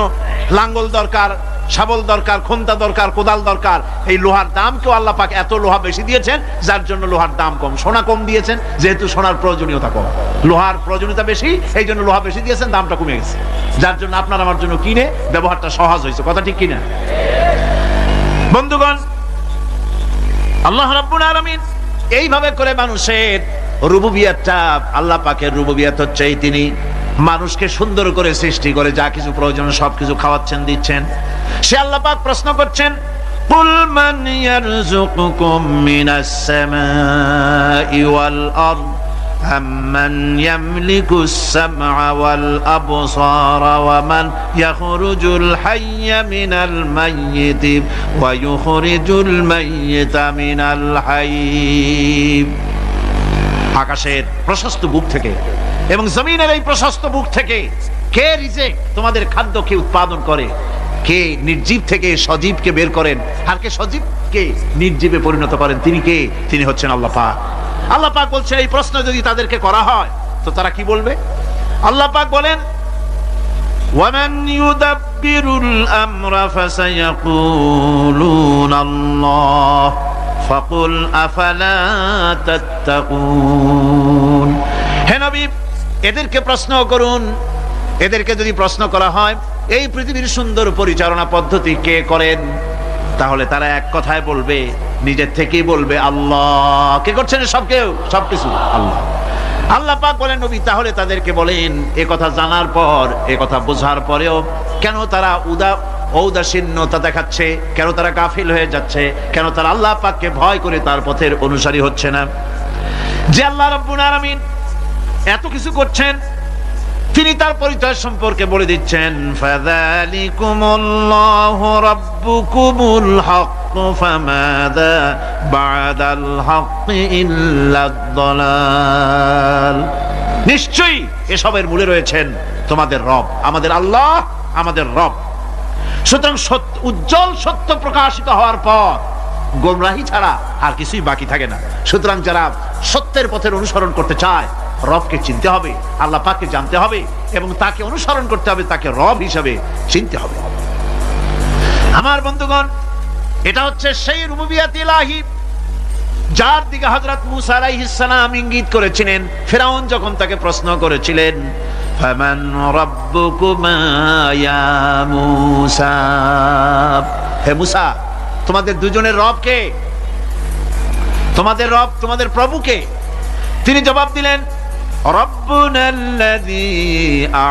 লাঙ্গল দরকার, শাবল দরকার, খন্তা দরকার, কোদাল দরকার। এই লোহার দাম কেউ আল্লাহ পাক এত লোহা বেশি দিয়েছেন যার জন্য লোহার দাম কম। সোনা কম দিয়েছেন যেহেতু সোনার প্রয়োজনীয়তা কম, লোহার প্রয়োজনীয়তা বেশি, এই জন্য লোহা বেশি দিয়েছেন, দামটা কমে গেছে, যার জন্য আপনার আমার জন্য কিনে ব্যবহারটা সহজ হয়েছে। কথা ঠিক কিনা বন্ধুগণ? আল্লাহ রাব্বুল আলামিন এইভাবে করে মানুষের রুবুবিয়াতটা, আল্লাহ পাকের রুবুবিয়াত হচ্ছে তিনি মানুষকে সুন্দর করে সৃষ্টি করে যা কিছু প্রয়োজন সবকিছু খাওয়াচ্ছেন, দিচ্ছেন। সে আল্লাহ পাক প্রশ্ন করছেন, কুল মান ইয়ারযুকুকুম মিনাস সামাই ওয়াল আরদ আম্মান ইয়ামলিকুস সামআ ওয়াল আবসারা ওয়া মান ইয়াখরুজুল হাইয়্যা মিনাল মাইয়িতি ওয়া ইউখরিজুল মাইয়িতা মিনাল হাইয়্য। আকাশের প্রশস্ত বুক থেকে এবং জমিনের এই প্রশস্ত বুক থেকে কে রিজিক, তোমাদের খাদ্য কে উৎপাদন করে? কে নির্জীব থেকে সজীবকে বের করেন, আর কে সজীবকে নির্জীবে পরিণত করেন? তিনি কে? তিনি হচ্ছেন আল্লাহ পাক। আল্লাহ পাক বলছেন এই প্রশ্ন যদি তাদেরকে করা হয় তো তারা কি বলবে? আল্লাহ পাক বলেন, ওয়ামান ইউদাব্বিরুল আমরা ফাসায়াকুলুনা আল্লাহ ফাকুল আফালা তাত্তাকুন। হে নবী, এদেরকে প্রশ্ন করুন। এদেরকে যদি প্রশ্ন করা হয় এই পৃথিবীর সুন্দর পরিচালনা পদ্ধতি কে করেন, তাহলে তারা এক কথায় বলবে, নিজের থেকেই বলবে আল্লাহ। কে করছেন সবকিছু? আল্লাহ। আল্লাহ পাক বলেন, নবী তাহলে তাদেরকে বলেন, এ কথা জানার পর, এ কথা বোঝার পরেও কেন তারা ঔদাসীন্যতা দেখাচ্ছে, কেন তারা গাফিল হয়ে যাচ্ছে, কেন তারা আল্লাহ পাককে ভয় করে তার পথের অনুসারী হচ্ছে না? যে আল্লাহ রাব্বুল আলামিন এত কিছু করছেন, তিনি তার পরিচয় সম্পর্কে বলে দিচ্ছেন, ফাযালিকুমুল্লাহু রাব্বুকুমুল হক ফামাযা বা'দাল হক ইল্লাদ দালাল। নিশ্চয়ই এসবের মূলে রয়েছেন তোমাদের রব, আমাদের আল্লাহ, আমাদের রব। সুতরাং উজ্জ্বল সত্য প্রকাশিত হওয়ার পর গোমরাহি ছাড়া আর কিছুই বাকি থাকে না। সুতরাং যারা সত্যের পথের অনুসরণ করতে চায়, রবকে চিনতে হবে, আল্লাহ পাককে জানতে হবে এবং তাকে অনুসরণ করতে হবে, তাকে রব হিসাবে চিনতে হবে। আমার বন্ধুগণ, এটা হচ্ছে সেই রুবুবিয়াত ইলাহি যার দিকে হযরত মূসা আলাইহিস সালাম ইঙ্গিত করেছিলেন ফিরআউন যখন তাকে প্রশ্ন করেছিলেন, ফামান রাব্বুকুমা ইয়া মূসা। হে মূসা, তোমাদের দুজনের রব কে? তোমাদের রব, তোমাদের প্রভু কে? তিনি জবাব দিলেন, রব্বুনাল্লাযী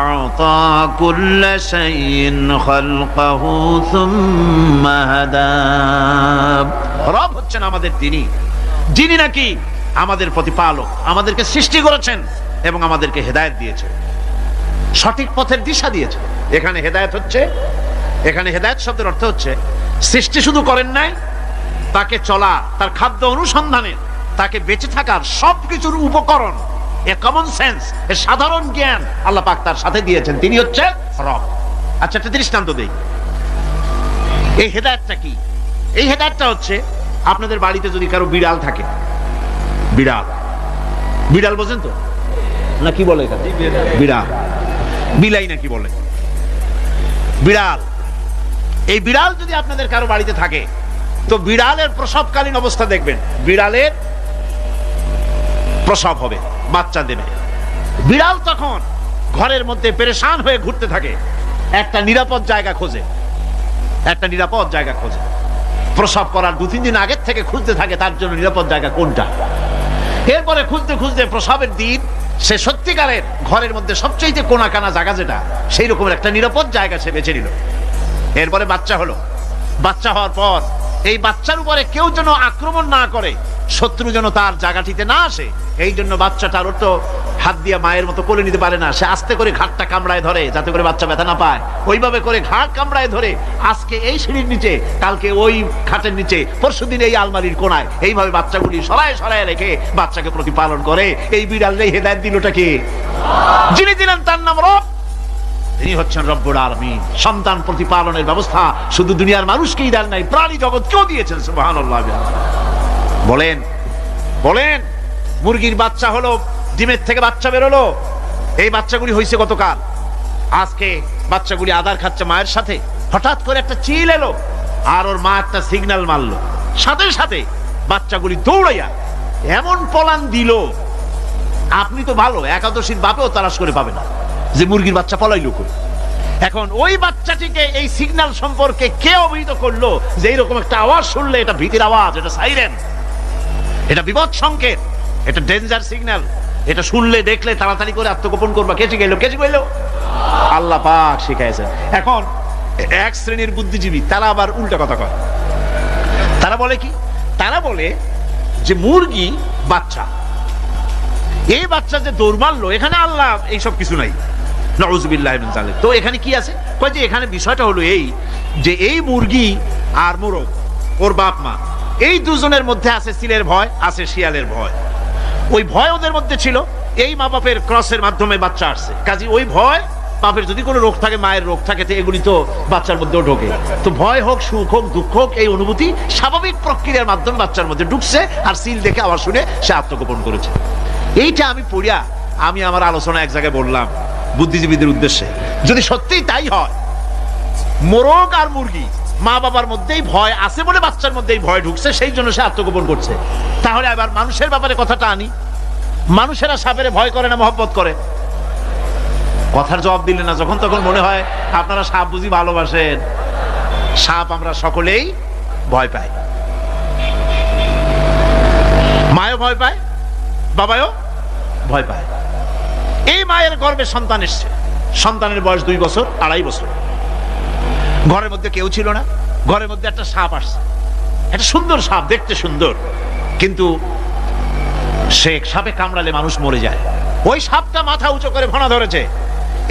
আ'তা কুল্লা শাইইন খালকাহু সুম্মা হাদা। রব হচ্ছেন আমাদের তিনি, যিনি নাকি আমাদের প্রতিপালক, আমাদেরকে সৃষ্টি করেছেন এবং আমাদেরকে হেদায়েত দিয়েছেন, সঠিক পথের দিশা দিয়েছেন। এখানে হেদায়েত হচ্ছে, এখানে হেদায়েত শব্দের অর্থ হচ্ছে সৃষ্টি শুধু করেন নাই, তাকে চলা, তার খাদ্য অনুসন্ধানের, তাকে বেঁচে থাকার সবকিছুর উপকরণ, এ কমন সেন্স, এ সাধারণ জ্ঞান আল্লাহ পাক তার সাথে দিয়েছেন। তিনি হচ্ছে রব। আচ্ছা, একটা দৃষ্টান্ত দেই। এই হেদায়েতটা কি? এই হেদায়েতটা হচ্ছে আপনাদের বাড়িতে যদি কারো বিড়াল থাকে, বিড়াল, বিড়াল বোঝেন তো না? কি বলে এখানে? বিড়াল, বিলাই নাকি বলে? বিড়াল। এই বিড়াল যদি আপনাদের কারো বাড়িতে থাকে তো বিড়ালের প্রসবকালীন অবস্থা দেখবেন, বিড়ালের প্রসব হবে, বাচ্চা দেবে। বিড়াল তখন ঘরের মধ্যে পেরেশান হয়ে ঘুরতে থাকে, একটা নিরাপদ জায়গা খোঁজে, একটা নিরাপদ জায়গা খোঁজে। প্রসব করার 2-3 দিন আগের থেকে খুঁজতে থাকে তার জন্য নিরাপদ জায়গা কোনটা। এরপরে খুঁজতে খুঁজতে প্রসবের দিন সে সত্যিকারের ঘরের মধ্যে সবচেয়ে কোনা কানা জায়গা যেটা, সেই রকমের একটা নিরাপদ জায়গা সে বেছে নিল। এরপরে বাচ্চা হলো। বাচ্চা হওয়ার পর এই বাচ্চার উপরে কেউ যেন আক্রমণ না করে, শত্রু যেন তার জায়গাটিতে না আসে, এই জন্য বাচ্চাটার তো হাত দিয়ে মায়ের মতো কোলে নিতে পারে না, সে আস্তে করে ঘাটটা কামড়ায় ধরে যাতে করে বাচ্চা ব্যথা না পায়। ওইভাবে করে ঘাট কামড়ায় ধরে আজকে এই সিঁড়ির নিচে, কালকে ওই খাটের নিচে, পরশুদিন এই আলমারির কোনায়, এইভাবে বাচ্চাগুলি সরায় সরায় রেখে বাচ্চাকে প্রতিপালন করে। এই বিড়ালেই হেদায়েত দিলটা কে? যিনি দিলেন তার নাম রব, তিনি হচ্ছেন রব্বুল আলামিন। সন্তান প্রতিপালনের ব্যবস্থা শুধু দুনিয়ার মানুষকেই দেন নাই, প্রাণী জগৎকেও দিয়েছেন। সুবহানাল্লাহ। বলেন বলেন, মুরগির বাচ্চা হলো, ডিমের থেকে বাচ্চা বেরোলো, এই বাচ্চাগুলি হয়েছে গতকাল, আজকে বাচ্চাগুলি আদার খাচ্ছে মায়ের সাথে, হঠাৎ করে একটা চিল এলো আর ওর মা একটা সিগন্যাল মারলো, সাথে সাথে বাচ্চাগুলি দৌড়াইয়া এমন পলান দিল, আপনি তো ভালো একাদশীর বাপেও তালাশ করে পাবে না যে মুরগির বাচ্চা পলাইলো কই। এখন ওই বাচ্চাটিকে এই সিগন্যাল সম্পর্কে কে অবহিত করলো যে এইরকম একটা আওয়াজ শুনলে এটা ভীতির আওয়াজ, এটা সাইরেন, এটা বিপদ সংকেত, এটা ডেঞ্জার সিগন্যাল, এটা শুনলে দেখলে তাড়াতাড়ি করে আত্মগোপন করবা। কে শিখাইলো? কে শিখাইলো? আল্লাহ পাক শিখাইছেন। এখন এক শ্রেণীর বুদ্ধিজীবী তারা আবার উল্টা কথা কয়। তারা বলে কি? তারা বলে যে মুরগি বাচ্চা, এই বাচ্চা যে দৌড় মারলো, এখানে আল্লাহ এইসব কিছু নাই, নাউযুবিল্লাহ মিন যালিক। তো এখানে কি আছে? কয় যে এখানে বিষয়টা হলো এই যে এই মুরগি আর মোরগ, ওর বাপ মা, এই দুজনের মধ্যে আছে সিলের ভয়, আছে শিয়ালের ভয়। ওই ভয় ওদের মধ্যে ছিল, এই মা বাপের ক্রসের মাধ্যমে বাচ্চা আসছে, কাজে ওই ভয়, বাপের যদি কোনো রোগ থাকে, মায়ের রোগ থাকে, তো এগুলি তো বাচ্চার মধ্যেও ঢোকে। তো ভয় হোক, সুখ হোক, দুঃখ হোক, এই অনুভূতি স্বাভাবিক প্রক্রিয়ার মাধ্যমে বাচ্চার মধ্যে ঢুকছে, আর সিল দেখে আবার শুনে সে আত্মগোপন করেছে। এইটা আমি পড়িয়া আমি আমার আলোচনা এক জায়গায় বললাম বুদ্ধিজীবীদের উদ্দেশ্যে, যদি সত্যিই তাই হয়, মোরগ আর মুরগি মা বাবার মধ্যেই ভয় আছে বলে বাচ্চার মধ্যেই ভয় ঢুকছে, সেই জন্য সে আত্মগোপন করছে, তাহলে আবার মানুষের ব্যাপারে কথাটা আনি, মানুষেরা সাপের ভয় করে না মহব্বত করে? কথার জবাব দিলে না, যখন তখন মনে হয় আপনারা সাপ বুঝি ভালোবাসেন। সাপ আমরা সকলেই ভয় পাই, মায়ও ভয় পায়, বাবাও ভয় পায়। এই মায়ের গর্ভে সন্তান এসছে, সন্তানের বয়স 2 বছর 2.5 বছর, ঘরের মধ্যে কেউ ছিল না, ঘরের মধ্যে একটা সাপ আসছে, একটা সুন্দর সাপ, দেখতে সুন্দর, কিন্তু সে সাপে কামড়ালে মানুষ মরে যায়। ওই সাপটা মাথা উঁচু করে ভনা ধরেছে,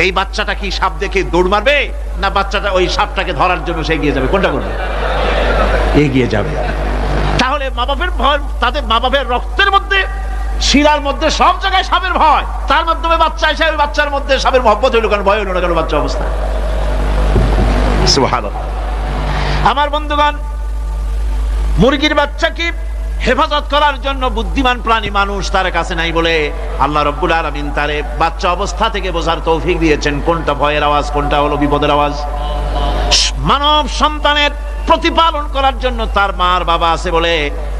এই বাচ্চাটা কি সাপ দেখে দৌড় মারবে, না বাচ্চাটা ওই সাপটাকে ধরার জন্য সে এগিয়ে যাবে? কোনটা করবে? এগিয়ে যাবে। তাহলে মা বাপের ভয়, তাদের মা বাপের রক্তের মধ্যে, শিরার মধ্যে, সব জায়গায় সাপের ভয়, তার মাধ্যমে বাচ্চা এসে ওই বাচ্চার মধ্যে সাপের মহব্বত হইল কেন, ভয় হইল না কেন বাচ্চা অবস্থা? সুবহানাল্লাহ। আমার বন্ধুগণ, মুরগির বাচ্চাকে হেফাজত করার জন্য বুদ্ধিমান প্রাণী মানুষ তার কাছে নাই বলে আল্লাহ রাব্বুল আলামিন তারে বাচ্চা অবস্থা থেকে বোঝার তৌফিক দিয়েছেন কোনটা ভয়ের আওয়াজ, কোনটা হলো বিপদের আওয়াজ। মানব সন্তানের প্রতিপালন করার জন্য তার মার বাবা আছে বলে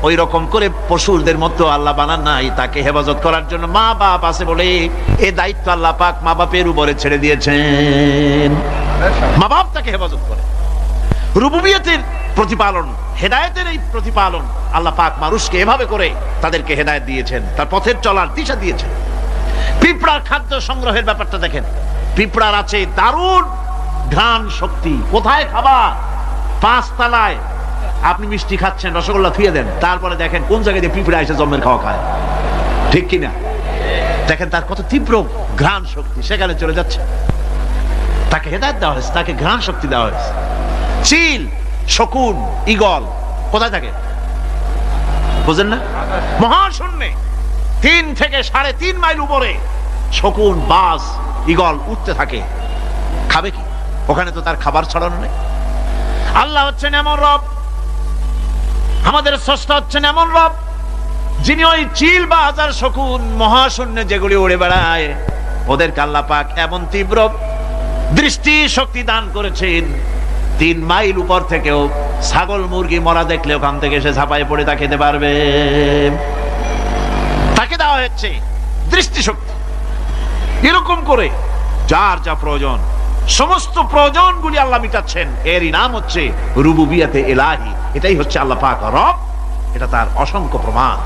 ওই রকম করে পশুদের মতো আল্লাহ বানান নাই, তাকে হেফাজত করার জন্য মা বাপ আছে বলে এই দায়িত্ব আল্লাহ পাক মা বাপের উপরে ছেড়ে দিয়েছেন। মা বাপ তাকে হেফাজত করে। রুবুবিয়তের প্রতিপালন, হেদায়েতের এই প্রতিপালন আল্লাহ পাক মানুষকে এভাবে করে তাদেরকে হেদায়েত দিয়েছেন, তার পথের চলার দিশা দিয়েছেন। পিঁপড়ার খাদ্য সংগ্রহের ব্যাপারটা দেখেন, পিঁপড়ার আছে দারুণ ঘ্রাণ শক্তি। কোথায় খাবার? 5 তলায় আপনি মিষ্টি খাচ্ছেন, রসগোল্লা থুয়ে দেন, তারপরে দেখেন কোন জায়গায় দিয়ে পিঁপড়া এসে জন্মের খাওয়া খায়, ঠিক কিনা? দেখেন তার কত তীব্র ঘ্রাণ শক্তি, সেখানে চলে যাচ্ছে। তাকে হেদায়েত দেওয়া হয়েছে, তাকে ঘ্রাণ শক্তি দেওয়া হয়েছে। চিল, শকুন, ঈগল কোথায় থাকে বুঝেন না? মহাশূন্যে 3 থেকে 3.5 মাইল উপরে শকুন, বাজ, ঈগল উঠতে থাকে। খাবে কি? ওখানে তো তার খাবার ছড়ানো নেই। আল্লাহ হচ্ছেন এমন রব, আমাদের স্রষ্টা হচ্ছেন এমন রব, যিনি ওই চিল, বাজ আর শকুন মহাশূন্যে যেগুলি উড়ে বেড়ায়, ওদেরকে আল্লাহ পাক এমন তীব্র দৃষ্টি শক্তি দান করেছেন, 3 মাইল উপর থেকেও ছাগল মুরগি মরা দেখলে ওখান থেকে সে ঝাঁপায় পড়ে তা খেতে পারবে। তাকে দেওয়া হচ্ছে দৃষ্টিশক্তি। এরকম করে যার যা প্রয়োজন, সমস্ত প্রয়োজনগুলি আল্লাহ মিটাচ্ছেন। এরই নাম হচ্ছে রুবুবিয়াতে ইলাহি। এটাই হচ্ছে আল্লাহ পাক রব, এটা তার অসংখ্য প্রমাণ।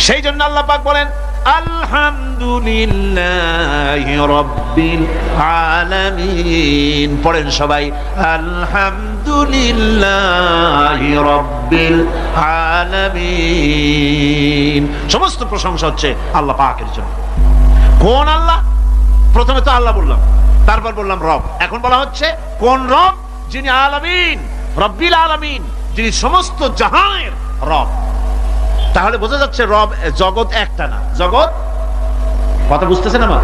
সেই জন্য আল্লাহ পাক বলেন আলহামদুলিল্লাহি রাব্বিল আলামিন। পড়েন সবাই আলহামদুলিল্লাহ। আলহামদুলিল্লাহি রাব্বিল আলামিন। সমস্ত প্রশংসা হচ্ছে আল্লাহ পাকের জন্য। কোন আল্লাহ? প্রথমে তো আল্লাহ বললাম, তারপর বললাম রব, এখন বলা হচ্ছে কোন রব? যিনি আলামিন, রব্বিল আলামিন, যিনি সমস্ত জাহানের রব। তাহলে বোঝা যাচ্ছে রব, জগৎ একটা না। জগৎ, কথা বুঝতেছেন আমার?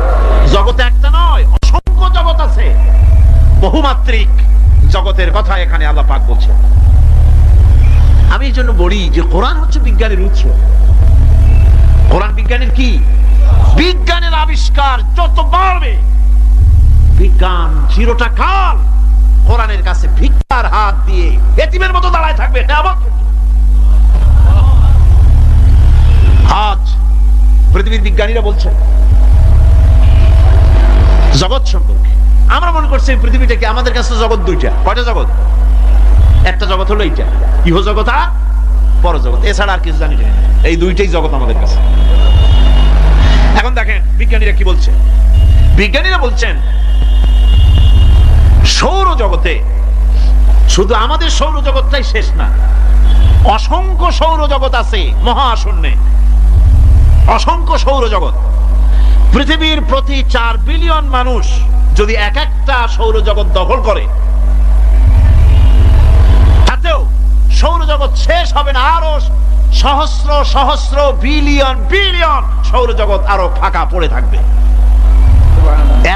জগৎ একটা নয়, অসংখ্য জগৎ আছে, বহুমাত্রিক জগতের কথা এখানে আল্লাহ পাক বলছেন। আমি এই জন্য বলি যে কোরআন হচ্ছে বিজ্ঞানের উৎস। কোরআন বিজ্ঞানের কি? বিজ্ঞানের আবিষ্কার যত বাড়বে, বিজ্ঞান চিরটা কাল কোরআনের কাছে ভিক্ষার হাত দিয়ে এতিমের মতো দাঁড়ায় থাকবে। আজ পৃথিবীর বিজ্ঞানীরা বলছেন জগৎ সম্পর্কে, আমরা মনে করছি পৃথিবীটা কি, আমাদের কাছে জগৎ দুইটা। কয়টা জগৎ? একটা জগৎ হলো এইটা, ইহজগৎ আর পরজগৎ, এছাড়া আর কিছু জানি না। এই দুইটাই জগৎ আমাদের কাছে। এখন দেখেন বিজ্ঞানীরা কি বলছে। বিজ্ঞানীরা বলছেন সৌরজগতে শুধু আমাদের সৌরজগৎটাই শেষ না, অসংখ্য সৌরজগৎ আছে মহাশূন্যে, অসংখ্য সৌরজগৎ। পৃথিবীর প্রতি 4 বিলিয়ন মানুষ যদি এক একটা সৌরজগৎ দখল করে, তাতেও সৌরজগৎ শেষ হবে না। আরো সহস্র সহস্র বিলিয়ন বিলিয়ন সৌরজগৎ আরো ফাঁকা পড়ে থাকবে।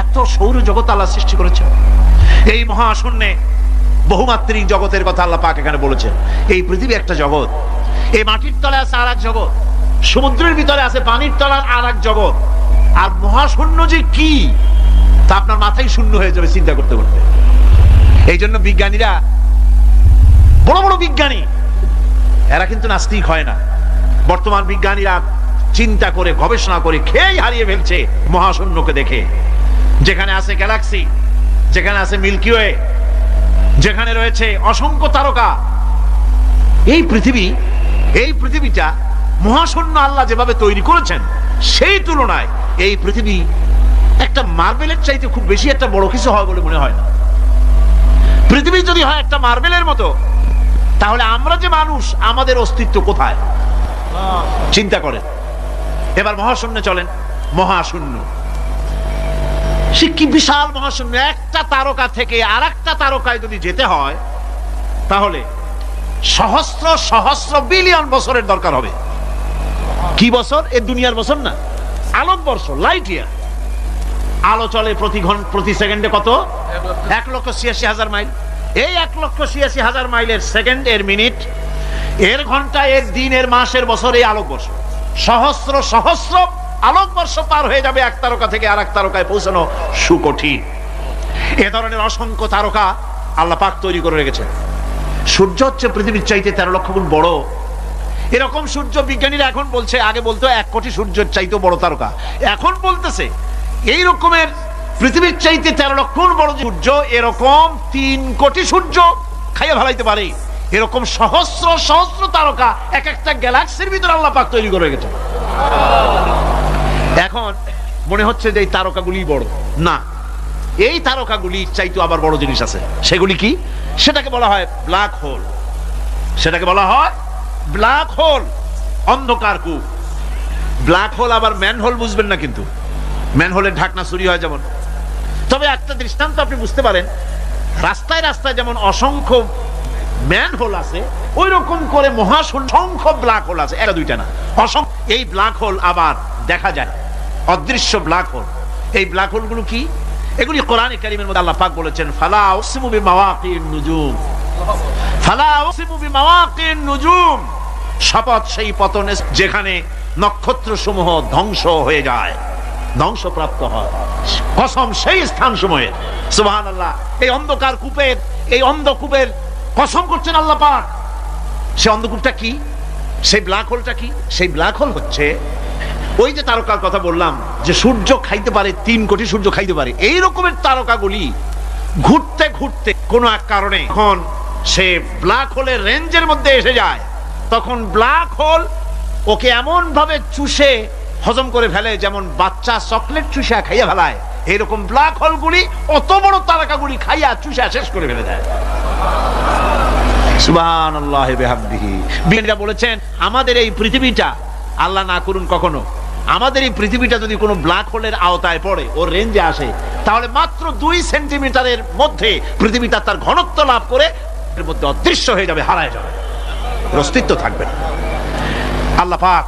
এত সৌরজগৎ আল্লাহ সৃষ্টি করেছে। এই মহাশূন্যে বহুমাত্রিক জগতের কথা আল্লাহ পাক এখানে বলেছেন। এই পৃথিবী একটা জগৎ, এই মাটির তলে আছে আর এক জগৎ, সমুদ্রের ভিতরে আছে পানির তলার আর এক জগৎ। আর মহাশূন্য যে কি তা আপনার মাথায় শূন্য হয়ে যাবে চিন্তা করতে করতে। এই জন্য বিজ্ঞানীরা, বড় বড় বিজ্ঞানী, এরা কিন্তু নাস্তিক হয় না। বর্তমান বিজ্ঞানীরা চিন্তা করে গবেষণা করে খেয়েই হারিয়ে ফেলছে মহাশূন্যকে দেখে। যেখানে আছে গ্যালাক্সি, যেখানে আছে মিল্কি ওয়ে, যেখানে রয়েছে অসংখ্য তারকা, এই পৃথিবীটা মহাশূন্য আল্লাহ যেভাবে তৈরি করেছেন, সেই তুলনায় এই পৃথিবী একটা মার্বেলের চাইতে খুব বেশি একটা বড় কিছু হয় বলে মনে হয় না। পৃথিবী যদি হয় একটা মার্বেলের মতো, তাহলে আমরা যে মানুষ, আমাদের অস্তিত্ব কোথায়? চিন্তা করেন। এবার মহাশূন্যে চলেন। মহাশূন্য সে কি বিশাল মহাশূন্য! একটা তারকা থেকে আর একটা তারকায় যদি যেতে হয়, তাহলে সহস্র সহস্র বিলিয়ন বছরের দরকার হবে। কি বছর? এ দুনিয়ার বছর না, আলোকবর্ষ, লাইট ইয়ার। আলো চলে প্রতি সেকেন্ডে কত? 1,86,000 মাইল। এই 1,86,000 মাইলের সেকেন্ড, এর মিনিট, এর ঘন্টা, এর দিন, এর মাস, এর বছর, এই আলোকবর্ষ। সহস্র সহস্র আলোকবর্ষ পার হয়ে যাবে এক তারকা থেকে আর এক তারকায় পৌঁছানো সুকঠিন। এ ধরনের অসংখ্য তারকা আল্লাহ পাক তৈরি করে রেখেছেন। সূর্য হচ্ছে পৃথিবীর চাইতে 13 লক্ষ গুণ বড়। এরকম সূর্য বিজ্ঞানীরা এখন বলছে, আগে বলতো 1 কোটি সূর্যের চাইতে বড় তারকা, এখন বলতেছে এই রকমের পৃথিবীর চাইতে 13 লক্ষ গুণ বড় সূর্য, এরকম 3 কোটি সূর্য খাইয়া ফেলাইতে পারে। এরকম সহস্র সহস্র তারকা এক একটা গ্যালাক্সির ভিতরে আল্লাহ পাক তৈরি করে রেখেছেন। এখন মনে হচ্ছে যে এই তারকাগুলি বড় না, এই তারকাগুলির চাইতে আবার বড় জিনিস আছে। সেগুলি কি? সেটাকে বলা হয় ব্ল্যাক হোল। সেটাকে বলা হয় ব্ল্যাক হোল, অন্ধকার কূপ। ব্ল্যাক হোল আবার ম্যান হোল বুঝবেন না, কিন্তু ম্যান হোলের ঢাকনা চুরি হয় যেমন। তবে একটা দৃষ্টান্ত আপনি বুঝতে পারেন, রাস্তায় রাস্তায় যেমন অসংখ্য ম্যান হোল আছে, ওই রকম করে মহাশূন্য অসংখ্য ব্ল্যাক হোল আছে, একটা দুইটা না, অসংখ্য। এই ব্ল্যাক হোল আবার দেখা যায়, অদৃশ্য ব্ল্যাক হোল। এই ব্ল্যাক হোল গুলো কি? এগুলি কোরআনে কারীমের মধ্যে আল্লাহ পাক বলেছেন, ফালা উকসিমু বিমাওয়াকিন নুজুম, ফালা উকসিমু বিমাওয়াকিন নুজুম, শপথ সেই পতনে যেখানে নক্ষত্র সমূহ ধ্বংস হয়ে যায়, ধ্বংসপ্রাপ্ত হয়, কসম সেই স্থান সমূহের। সুবহানাল্লাহ। এই অন্ধকার কূপের, এই অন্ধকূপের কসম করছেন আল্লাহ পাক। সে অন্ধকূপটা কি? সেই ব্ল্যাক হোলটা কি? সেই ব্ল্যাক হোল হচ্ছে ওই যে তারকার কথা বললাম, যে সূর্য খাইতে পারে, 3 কোটি সূর্য খাইতে পারে, এই রকমের তারকাগুলি ঘুরতে ঘুরতে কোন এক কারণে যখন সে ব্ল্যাক হোলের রেঞ্জের মধ্যে এসে যায়, তখন ব্ল্যাক হোল ওকে এমন ভাবে চুষে হজম করে ফেলে, যেমন বাচ্চা চকলেট চুষা খাইয়া ফেলায়, এইরকম ব্ল্যাক হোলগুলি অত বড় তারকাগুলি খাইয়া চুষা শেষ করে ফেলে দেয়। সুবহানাল্লাহি বিহামদিহি। বিজ্ঞানীরা বলেছেন আমাদের এই পৃথিবীটা, আল্লাহ না করুন কখনো, আমাদের এই পৃথিবীটা যদি কোনো ব্ল্যাক হোলের আওতায় পড়ে, ওর রেঞ্জে আসে, তাহলে মাত্র 2 সেন্টিমিটারের মধ্যে পৃথিবীটা তার ঘনত্ব লাভ করে এর মধ্যে অদৃশ্য হয়ে যাবে, হারায় যাবে, অস্তিত্ব থাকবে না। আল্লাহ পাক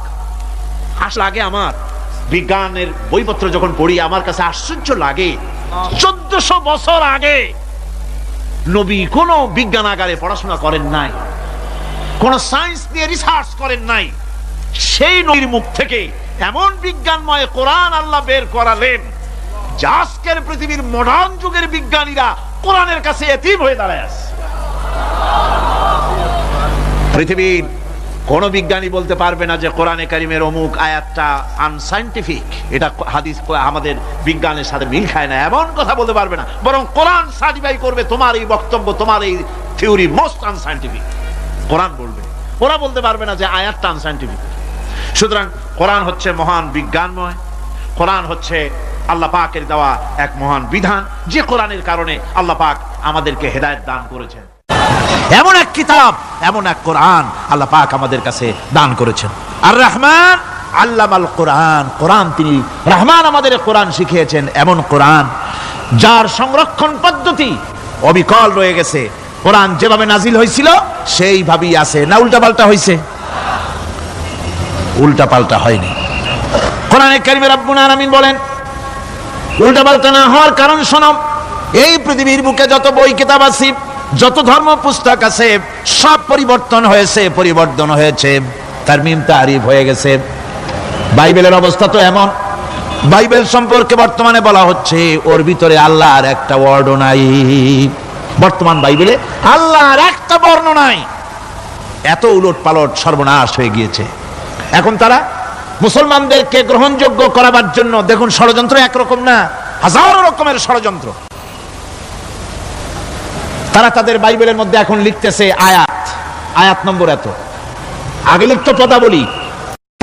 আসলে আগে আমার বিজ্ঞানের বইপত্র যখন পড়ি আমার কাছে আশ্চর্য লাগে, 1400 বছর আগে নবী কোন বিজ্ঞানাগারে পড়াশোনা করেন নাই, কোন সায়েন্স নিয়ে রিসার্চ করেন নাই, সেই নবীর মুখ থেকে এমন বিজ্ঞানময় কোরআন আল্লাহ বের করালেন যে আজকের পৃথিবীর মডার্ন যুগের বিজ্ঞানীরা কোরআনের কাছে এতিম হয়ে দাঁড়ায় আছে। পৃথিবীর কোন বিজ্ঞানী বলতে পারবে না যে কোরআনে কারিমের অমুক আয়াতটা আনসাইন্টিফিক, এটা হাদিস আমাদের বিজ্ঞানের সাথে মিল খায় না, এমন কথা বলতে পারবে না। বরং কোরআন সার্টিফাই করবে তোমার এই বক্তব্য, তোমার এই থিওরি মোস্ট আনসাইন্টিফিক। কোরআন বলবে, ওরা বলতে পারবে না যে আয়াতটা আনসাইন্টিফিক। সুতরাং কোরআন হচ্ছে মহান বিজ্ঞানময়, কোরআন হচ্ছে আল্লাহ পাকের দেওয়া এক মহান বিধান, যে কোরআনের কারণে আল্লাহ পাক আমাদেরকে হেদায়েত দান করেছেন। এমন এক কিতাব, এমন এক কোরআন আল্লাহ পাক আমাদের কাছে দান করেছেন। আর রহমান আল্লামাল কোরআন, কোরআন তিনি রহমান আমাদের কোরআন শিখিয়েছেন, এমন কোরআন যার সংরক্ষণ পদ্ধতি অবিকল রয়ে গেছে। কোরআন যেভাবে নাজিল হয়েছিল সেইভাবেই আছে, না উল্টাপাল্টা হয়েছে? উল্টাপাল্টা হয়নি। কোরআনে কারিমে রব্বুল আলামিন বলেন উল্টাপাল্টা না হওয়ার কারণ শোনো, এই পৃথিবীর বুকে যত বই কিতাব আছে, যত ধর্ম পুস্তক আছে, সব পরিবর্তন হয়েছে, পরিবর্তন হয়েছে, তারমিম তারিফ হয়ে গেছে। বাইবেলের অবস্থা তো এমন, বাইবেল সম্পর্কে বর্তমানে বলা হচ্ছে ওর ভিতরে আল্লাহর একটা ওয়ার্ড নাই। বর্তমান বাইবেলে আল্লাহর একটা বর্ণ নাই। এত উলট পালট সর্বনাশ হয়ে গিয়েছে। এখন তারা মুসলমানদেরকে গ্রহণযোগ্য করাবার জন্য দেখুন ষড়যন্ত্র একরকম না, হাজারো রকমের ষড়যন্ত্র। তারা তাদের বাইবেলের মধ্যে এখন লিখতেছে আয়াত, আয়াত নম্বর এত, আগে লিখতো পদাবলী,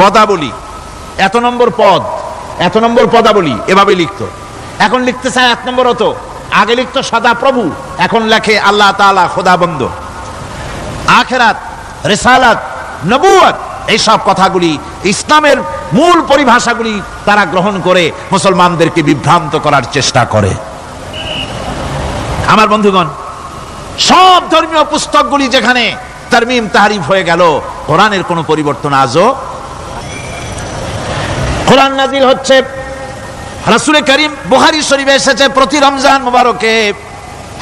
পদাবলী এত নম্বর পদ, এত নম্বর পদাবলী, এভাবে লিখতো। এখন লিখতেছে আয়াত নম্বর অত, আগে লিখতো সদা প্রভু, এখন লেখে আল্লাহ তাআলা, খোদাবন্দ, আখিরাত, রিসালাত, নবুয়ত। এইসব কথাগুলি ইসলামের মূল পরিভাষাগুলি তারা গ্রহণ করে মুসলমানদেরকে বিভ্রান্ত করার চেষ্টা করে। আমার বন্ধুগণ, সব ধর্মীয় পুস্তকগুলি যেখানে তারমিম তাহরিফ হয়ে গেল, কোরআনের কোনো পরিবর্তন আজও। কোরআন নাজিল হচ্ছে, রাসূল করিম বুখারী শরীফে এসেছে প্রতি রমজান মুবারকে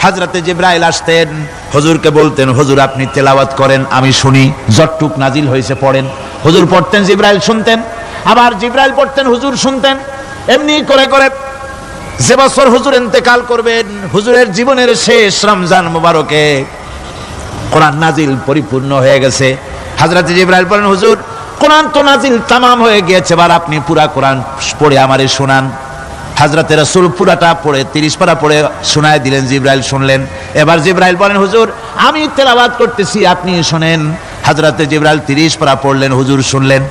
হযরতে জিবরাইল আসতেন, হুজুরকে বলতেন হুজুর আপনি তেলাওয়াত করেন আমি শুনি, যতটুক নাজিল হয়েছে পড়েন। হুজুর পড়তেন, জিবরাইল শুনতেন, আবার জিবরাইল পড়তেন, হুজুর শুনতেন। এমনি করে করে যে বছর হুজুর ইন্তেকাল করবেন, হুজুরের জীবনের শেষ রমজান মুবারকে কোরআন নাজিল পরিপূর্ণ হয়ে গেছে। হযরত জিবরাইল বলেন হুজুর কোরআন তো নাজিল তামাম হয়ে গিয়েছে, এবার আপনি পুরা কোরআন পড়ে আমারে শোনান। হযরত রাসূল পুরাটা পড়ে 30 পারা পড়ে শোনায় দিলেন, জিবরাইল শুনলেন। এবার জিবরাইল বলেন হুজুর আমি তেলাওয়াত করতেছি আপনি শুনেন। হযরত জিবরাইল 30 পারা পড়লেন, হুজুর শুনলেন।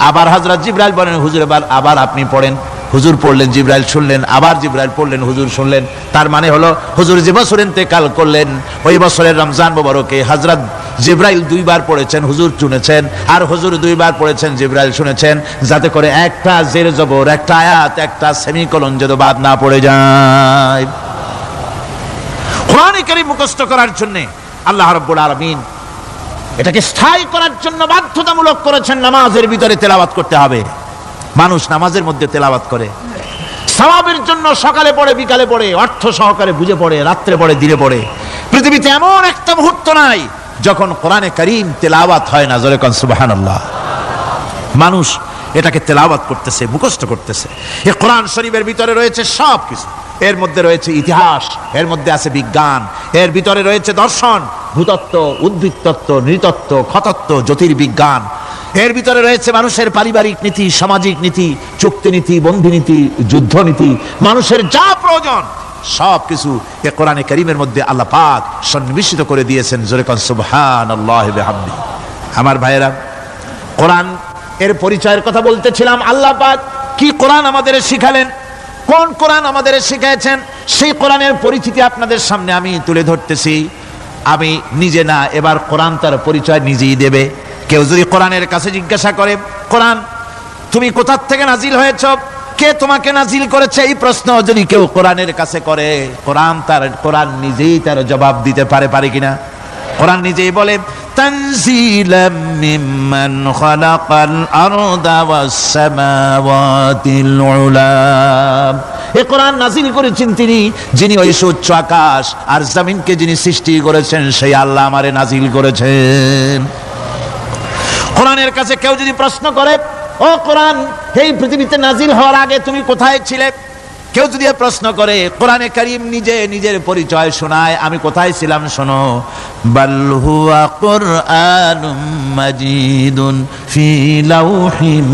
আবার হযরত জিবরাইল বলেন হুজুর এবার আবার আপনি পড়েন। হুজুর পড়লেন, জিবরাইল শুনলেন, আবার জিবরাইল পড়লেন, হুজুর শুনলেন। তার মানে হলো হুজুর যে বছর ইন্তেকাল করলেন ওই বছরের রমজান মুবারকে হযরত জিবরাইল 2 বার পড়েছেন, হুজুর শুনেছেন, আর হুজুর 2 বার পড়েছেন, জিবরাইল শুনেছেন, যাতে করে একটা জের জবর, একটা আয়াত, একটা সেমিকোলন যেন বাদ না পড়ে যায়। কোরআন কারীম মুখস্থ করার জন্য আল্লাহ রাব্বুল আলামিন এটাকে স্থায়ী করার জন্য বাধ্যতামূলক করেছেন, নামাজের ভিতরে তেলাওয়াত করতে হবে। মানুষ নামাজের মধ্যে তেলাওয়াত করে সওয়াবের জন্য, সকালে পড়ে বিকালে পড়ে, অর্থ সহকারে বুঝে পড়ে, রাত্রে পড়ে দিনে পড়ে। পৃথিবীতে এমন একটা মুহূর্ত নাই যখন কোরআনে কারীম তেলাওয়াত হয় না। জোরে কোন সুবহানাল্লাহ। মানুষ এটাকে তেলাওয়াত করতেছে, মুখস্থ করতেছে। এই কোরআন শরীফের ভিতরে রয়েছে সব কিছু। এর মধ্যে রয়েছে ইতিহাস, এর মধ্যে আছে বিজ্ঞান, এর ভিতরে রয়েছে দর্শন, ভূতত্ত্ব, উদ্ভিদতত্ত্ব, নৃতত্ত্ব, খতত্ত্ব, জ্যোতির্বিজ্ঞান। এর ভিতরে রয়েছে মানুষের পারিবারিক নীতি, সামাজিক নীতি, চুক্তি নীতি, বন্ধি নীতি, যুদ্ধ নীতি, মানুষের যা প্রয়োজন সবকিছু এ কোরআনে কারীমের মধ্যে আল্লাহ পাক সন্নিবেশিত করে দিয়েছেন। জোরে কোন সুবহানাল্লাহি ওয়া বিহামদিহি। আমার ভাইয়েরা, কোরআন এর পরিচয়ের কথা বলতেছিলাম। আল্লাহ পাক কি কোরআন আমাদের শিখালেন, কোন কোরআন আমাদের শিখিয়েছেন, সেই কোরআনের পরিচিতি আপনাদের সামনে আমি তুলে ধরতেছি। আমি নিজে না, এবার কোরআন তার পরিচয় নিজেই দেবে। কেউ যদি কোরআনের কাছে জিজ্ঞাসা করে, কোরআন তুমি কোথা থেকে নাজিল হয়েছ, কে তোমাকে নাজিল করেছে, এই প্রশ্ন যদি কেউ কোরআনের কাছে করে, কোরআন নিজেই তার জবাব দিতে পারে কিনা? কোরআন নিজেই বলে, তানজিলাম মিম্মান খালাকাল আরদা ওয়াস সামাওয়াতিল উলা। এই কোরআন নাজিল করেছেন তিনি, যিনি ওই উচ্চ আকাশ আর জমিনকে যিনি সৃষ্টি করেছেন, সেই আল্লাহ আমারে নাজিল করেছেন। কোরআনের কাছে কেউ যদি প্রশ্ন করে, ও কোরআন, এই পৃথিবীতে নাজিল হওয়ার আগে তুমি কোথায় ছিলে, কেউ যদি প্রশ্ন করে, কোরআনে কারীম নিজে নিজের পরিচয় শোনায়, আমি কোথায় ছিলাম শোনো, বাল হুয়া কুরআনুম মাজিদুন ফি লাউহিম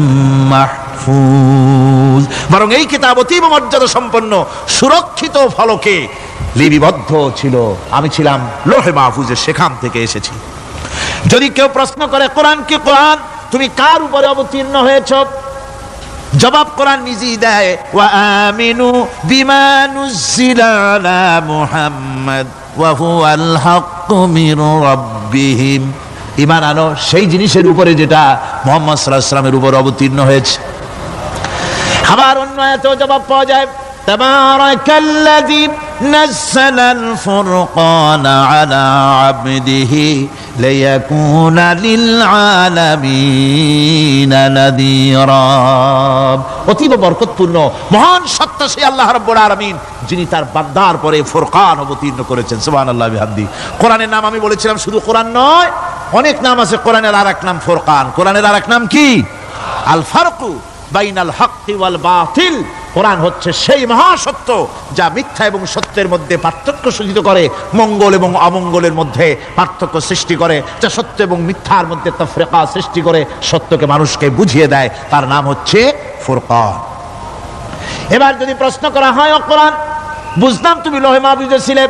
মাহফুজ। বরং এই কিতাব অতীব মর্যাদা সম্পন্ন সুরক্ষিত ফলকে লিপিবদ্ধ ছিল, আমি ছিলাম লৌহে মাহফুজের, সেখান থেকে এসেছি। যদি কেউ প্রশ্ন করে, কোরআন কি, কোরআন তুমি কার উপরে অবতীর্ণ হয়েছ, জবাব কোরআন নিজেই দেয়, ওয়া আমিনু বিমা নুজিলা আলা মুহাম্মাদ ওয়া হুয়াল হাক্কু মির রাব্বিহিম। ঈমান আনো সেই জিনিসের উপরে যেটা মুহাম্মদ সাল্লাল্লাহু আলাইহি ওয়াসাল্লামের উপর অবতীর্ণ হয়েছে। আবার অন্য আয়াতেও জবাব পাওয়া যায়, তাবারাকাল্লাযী নাযালাল ফুরকানা আলা আবদিহি লিয়াকুনা লিল আলামিনা নাযীরা। অতীব বরকতপূর্ণ মহান সত্তা সেই আল্লাহ রাব্বুল আলামিন, যিনি তার বান্দার পরে ফুরকান অবতীর্ণ করেছেন। সুবহানাল্লাহ বিহামদি। কোরআনের নাম আমি বলেছিলাম শুধু কোরআন নয়, অনেক নাম আছে। কোরআনের আরেক নাম ফুরকান। কোরআনের আরেক নাম কি? আল ফারকু বাইনাল হাক্কি ওয়াল বাতিল। কোরআন হচ্ছে সেই মহাসত্য যা মিথ্যা এবং সত্যের মধ্যে পার্থক্য সূচিত করে, মঙ্গল এবং অমঙ্গলের মধ্যে পার্থক্য সৃষ্টি করে, যা সত্য এবং মিথ্যার মধ্যে তাফরিকা সৃষ্টি করে, সত্যকে মানুষকে বুঝিয়ে দেয়, তার নাম হচ্ছে ফুরকান। এবার যদি প্রশ্ন করা হয়, ও কোরআন, বুঝলাম তুমি লৌহে মাহফুজে ছিলে,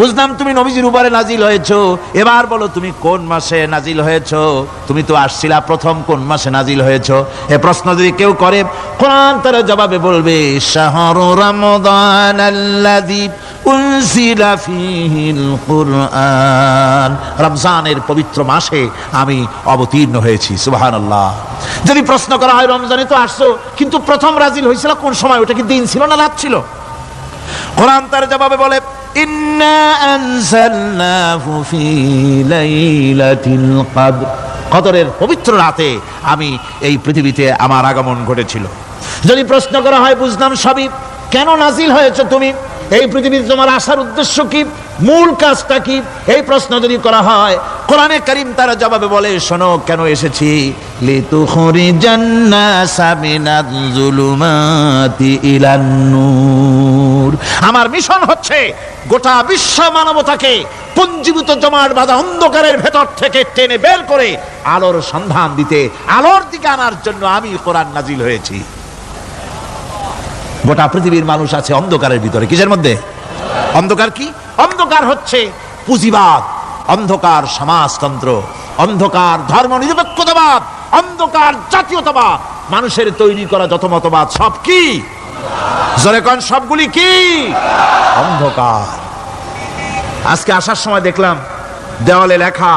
বুঝলাম তুমি নবীজির উপরে নাজিল হয়েছো, এবার বলো তুমি কোন মাসে নাজিল হয়েছো, তুমি তো আসছিলা প্রথম কোন মাসে নাজিল হয়েছো? এ প্রশ্ন যদি কেউ করে, কোরআন তার জবাবে বলবে, শাহরু রমাদানাল্লাযী উনজিলা ফীহিল কুরআন। রমজানের পবিত্র মাসে আমি অবতীর্ণ হয়েছি। সুবহানাল্লাহ। যদি প্রশ্ন করা হয়, রমজানে তো আসছো, কিন্তু প্রথম নাজিল হয়েছিল কোন সময়, ওটা কি দিন ছিল না রাত ছিল? কোরআন তার জবাবে বলে, ইন্না আনজালনাহু ফি লাইলাতিল কদর। কদরের পবিত্র রাতে আমি এই পৃথিবীতে আমার আগমন ঘটেছিল। যদি প্রশ্ন করা হয়, বুঝলাম সবই, কেন নাজিল হয়েছে তুমি, এই পৃথিবীতে তোমার আসার উদ্দেশ্য কি, মূল কাজটা কি, এই প্রশ্ন যদি করা হয়, কোরআনে কারীম তার জবাবে বলে, শোনো কেন এসেছি, লিতুখরিজান নাসা মিনাজ যুলুমাতি ইলান নূর। আমার মিশন হচ্ছে গোটা বিশ্ব মানবতাকে পুঞ্জীভূত জমাট বাঁধা অন্ধকারের ভেতর থেকে টেনে বের করে আলোর সন্ধান দিতে, আলোর দিকে আনার জন্য আমি কোরআন নাজিল হয়েছি। গোটা পৃথিবীর মানুষ আছে অন্ধকারের ভিতরে। কিসের মধ্যে? অন্ধকার কি? অন্ধকার হচ্ছে পুঁজিবাদ, অন্ধকার সমাজতন্ত্র, অন্ধকার ধর্ম নিরপেক্ষতাবাদ, অন্ধকার জাতীয়তাবাদ, মানুষের তৈরি করা যত মতবাদ সব কি? জোরে কোন, সবগুলি কি? অন্ধকার। আজকে আসার সময় দেখলাম দেওয়ালে লেখা,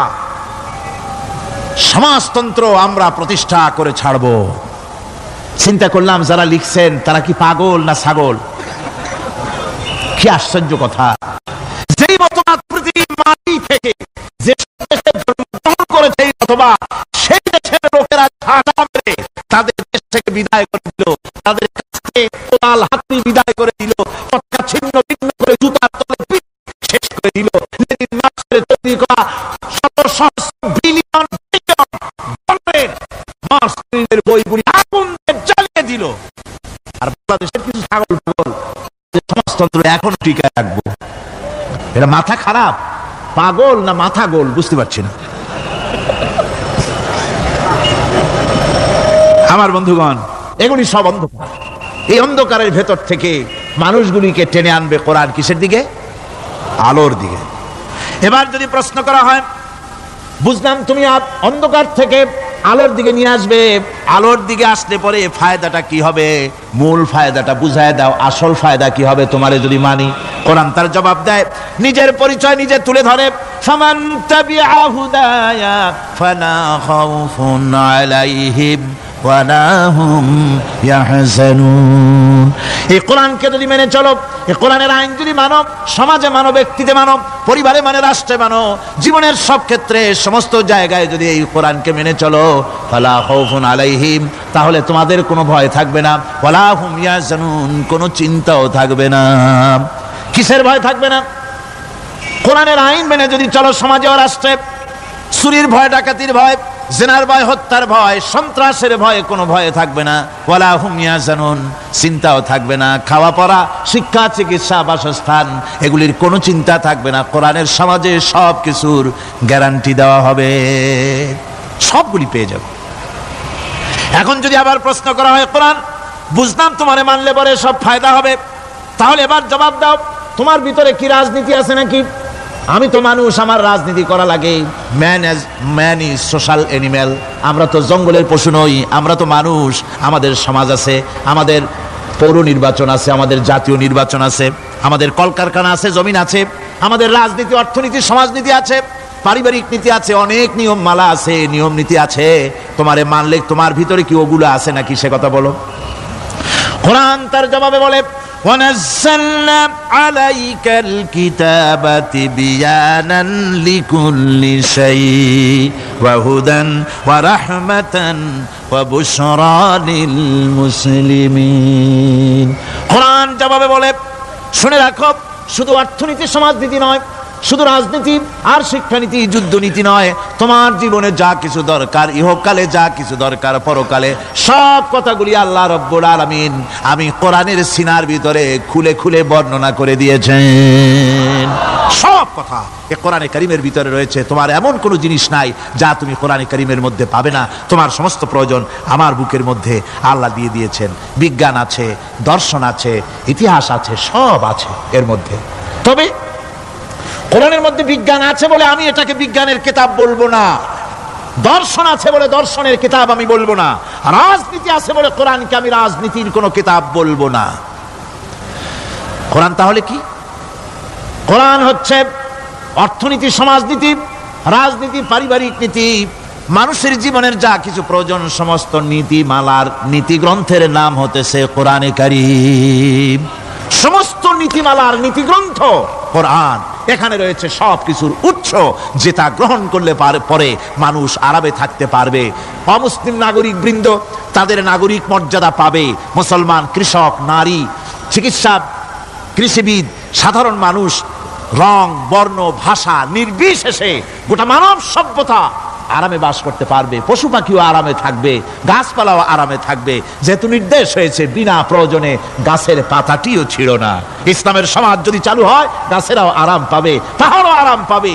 সমাজতন্ত্র আমরা প্রতিষ্ঠা করে ছাড়বো। চিন্তা করলাম, যারা লিখছেন তারা কি পাগল না ছাগল? কি আশ্চর্য কথা! যেই মতবাদ পৃথিবীর মাটি থেকে যে দেশে জন্মগ্রহণ করেছে, এই মতবাদ সেই দেশের লোকেরা ঝাঁটা মেরে তাদের দেশ থেকে বিদায় করে দিল, তাদের কাছ থেকে কোদাল হাতি বিদায় করে দিল, পতাকা ছিন্ন ভিন্ন করে জুতার তলে পিঠ শেষ করে দিল। লেনিন মার্ক্সের তৈরি করা শত সহস্র বিলিয়ন মার্ক্সের বইগুলি আগুন জ্বালিয়ে দিল। আর বাংলাদেশের কিছু ছাগল পাগল সমাজতন্ত্র এখন টিকায় রাখবো। এরা মাথা খারাপ, পাগল না মাথা গোল বুঝতে পারছি না। আমার বন্ধুগণ, এগুলি সব অন্ধকার। এই অন্ধকারের ভেতর থেকে মানুষগুলিকে টেনে আনবে কোরআন কিসের দিকে? আলোর দিকে। এবার যদি প্রশ্ন করা হয়, বুঝলাম তুমি অন্ধকার থেকে আলোর দিকে নিয়ে আসবে, আলোর দিকে আসলে পরে ফায়দাটা কি হবে? মূল ফায়দাটা বুঝায় দাও, আসল ফায়দা কি হবে তোমারে যদি মানি? কোরআন তার জবাব দেয়, নিজের পরিচয় নিজে তুলে ধরে, ফামান তাবিআ হুদায়া ফালা খাউফুন আলাইহিম ওয়ালা হুম ইয়াহজানুন। এই কোরআনকে যদি মেনে চলো, এই কোরআনের আইন যদি মানো, সমাজে মানো, ব্যক্তিতে মানো, পরিবারে মানে, রাষ্ট্রে মানো, জীবনের সব ক্ষেত্রে সমস্ত জায়গায় যদি এই কোরআনকে মেনে চলো, ফালা খাউফুন আলাইহিম, তাহলে তোমাদের কোনো ভয় থাকবে না, ওয়ালা হুম ইয়াহজানুন, কোনো চিন্তাও থাকবে না। কিসের ভয় থাকবে না? কোরআনের আইন মেনে যদি চলো সমাজে ও রাষ্ট্রে, চুরির ভয়, ডাকাতির ভয়, জিনার ভয়, হত্যার ভয়, সন্ত্রাসের ভয়, কোনো ভয় থাকবে না। ওয়ালা হুম ইয়াহজানুন, চিন্তাও থাকবে না। খাওয়া পড়া, শিক্ষা, চিকিৎসা, বাসস্থান, এগুলির কোনো চিন্তা থাকবে না। কোরআনের সমাজে সব কিছুর গ্যারান্টি দেওয়া হবে, সবগুলি পেয়ে যাবে। এখন যদি আবার প্রশ্ন করা হয়, কোরআন বুঝলাম তোমারে মানলে পরে সব ফায়দা হবে, তাহলে এবার জবাব দাও, তোমার ভিতরে কি রাজনীতি আছে নাকি? আমি তো মানুষ, আমার রাজনীতি করা লাগে। ম্যান ইজ সোশ্যাল অ্যানিম্যাল, আমরা তো জঙ্গলের পশু নই, আমরা তো মানুষ। আমাদের সমাজ আছে, আমাদের পৌর নির্বাচন আছে, আমাদের জাতীয় নির্বাচন আছে, আমাদের কলকারখানা আছে, জমিন আছে, আমাদের রাজনীতি, অর্থনীতি, সমাজনীতি আছে, পারিবারিক নীতি আছে, অনেক নিয়ম মালা আছে, নিয়ম নীতি আছে। তোমারে মানলে তোমার ভিতরে কি ওগুলো আছে নাকি, সে কথা বলো। কোরআন তার জবাবে বলে, وَنَزَّلْنَا عَلَيْكَ الْكِتَابَ تِبْيَانًا لِكُلِّ شَيْءٍ وَهُدًى وَرَحْمَةً وَبُشْرَى لِلْمُسْلِمِينَ। কোরআন জবাবে বলে, শুনে রাখো, শুধু অর্থনীতি, সমাজনীতি নয়, শুধু রাজনীতি আর শিক্ষানীতি, যুদ্ধনীতি নয়, তোমার জীবনে যা কিছু দরকার, ইহকালে যা কিছু দরকার, পরকালে, সব কথাগুলি আল্লাহ রব্বুল আলামিন আমি কোরআনের সিনার ভিতরে খুলে খুলে বর্ণনা করে দিয়েছেন। সব কথা এই কোরআনে কারীমের ভিতরে রয়েছে। তোমার এমন কোনো জিনিস নাই যা তুমি কোরআনে কারীমের মধ্যে পাবে না। তোমার সমস্ত প্রয়োজন আমার বুকের মধ্যে আল্লাহ দিয়ে দিয়েছেন। বিজ্ঞান আছে, দর্শন আছে, ইতিহাস আছে, সব আছে এর মধ্যে। তবে কোরআনের মধ্যে বিজ্ঞান আছে বলে আমি এটাকে বিজ্ঞানের কিতাব বলবো না, দর্শন আছে বলে দর্শনের কিতাব আমি বলবো না, রাজনীতি আছে বলে কোরআনকে আমি রাজনীতির কোনো কিতাব বলবো না। কোরআন তাহলে কি? কোরআন হচ্ছে অর্থনীতি, সমাজনীতি, রাজনীতি, পারিবারিক নীতি, মানুষের জীবনের যা কিছু প্রয়োজন, সমস্ত নীতিমালার, নীতি গ্রন্থের নাম হতেছে কোরআনে কারীম। সমস্ত নীতিমালার নীতি গ্রন্থ কোরআন। এখানে রয়েছে সব কিছুর উৎস, যেটা গ্রহণ করলে পরে মানুষ আরামে থাকতে পারবে। অমুসলিম নাগরিক বৃন্দ তাদের নাগরিক মর্যাদা পাবে। মুসলমান, কৃষক, নারী, চিকিৎসা, কৃষিবিদ, সাধারণ মানুষ, রং, বর্ণ, ভাষা নির্বিশেষে গোটা মানব সভ্যতা আরামে বাস করতে পারবে। পশু পাখিও আরামে থাকবে, গাছপালাও আরামে থাকবে, যেহেতু নির্দেশ হয়েছে বিনা প্রয়োজনে গাছের পাতাটিও ছিঁড়ো না। ইসলামের সমাজ যদি চালু হয়, গাছেরাও আরাম পাবে, পাহাড়ও আরাম পাবে।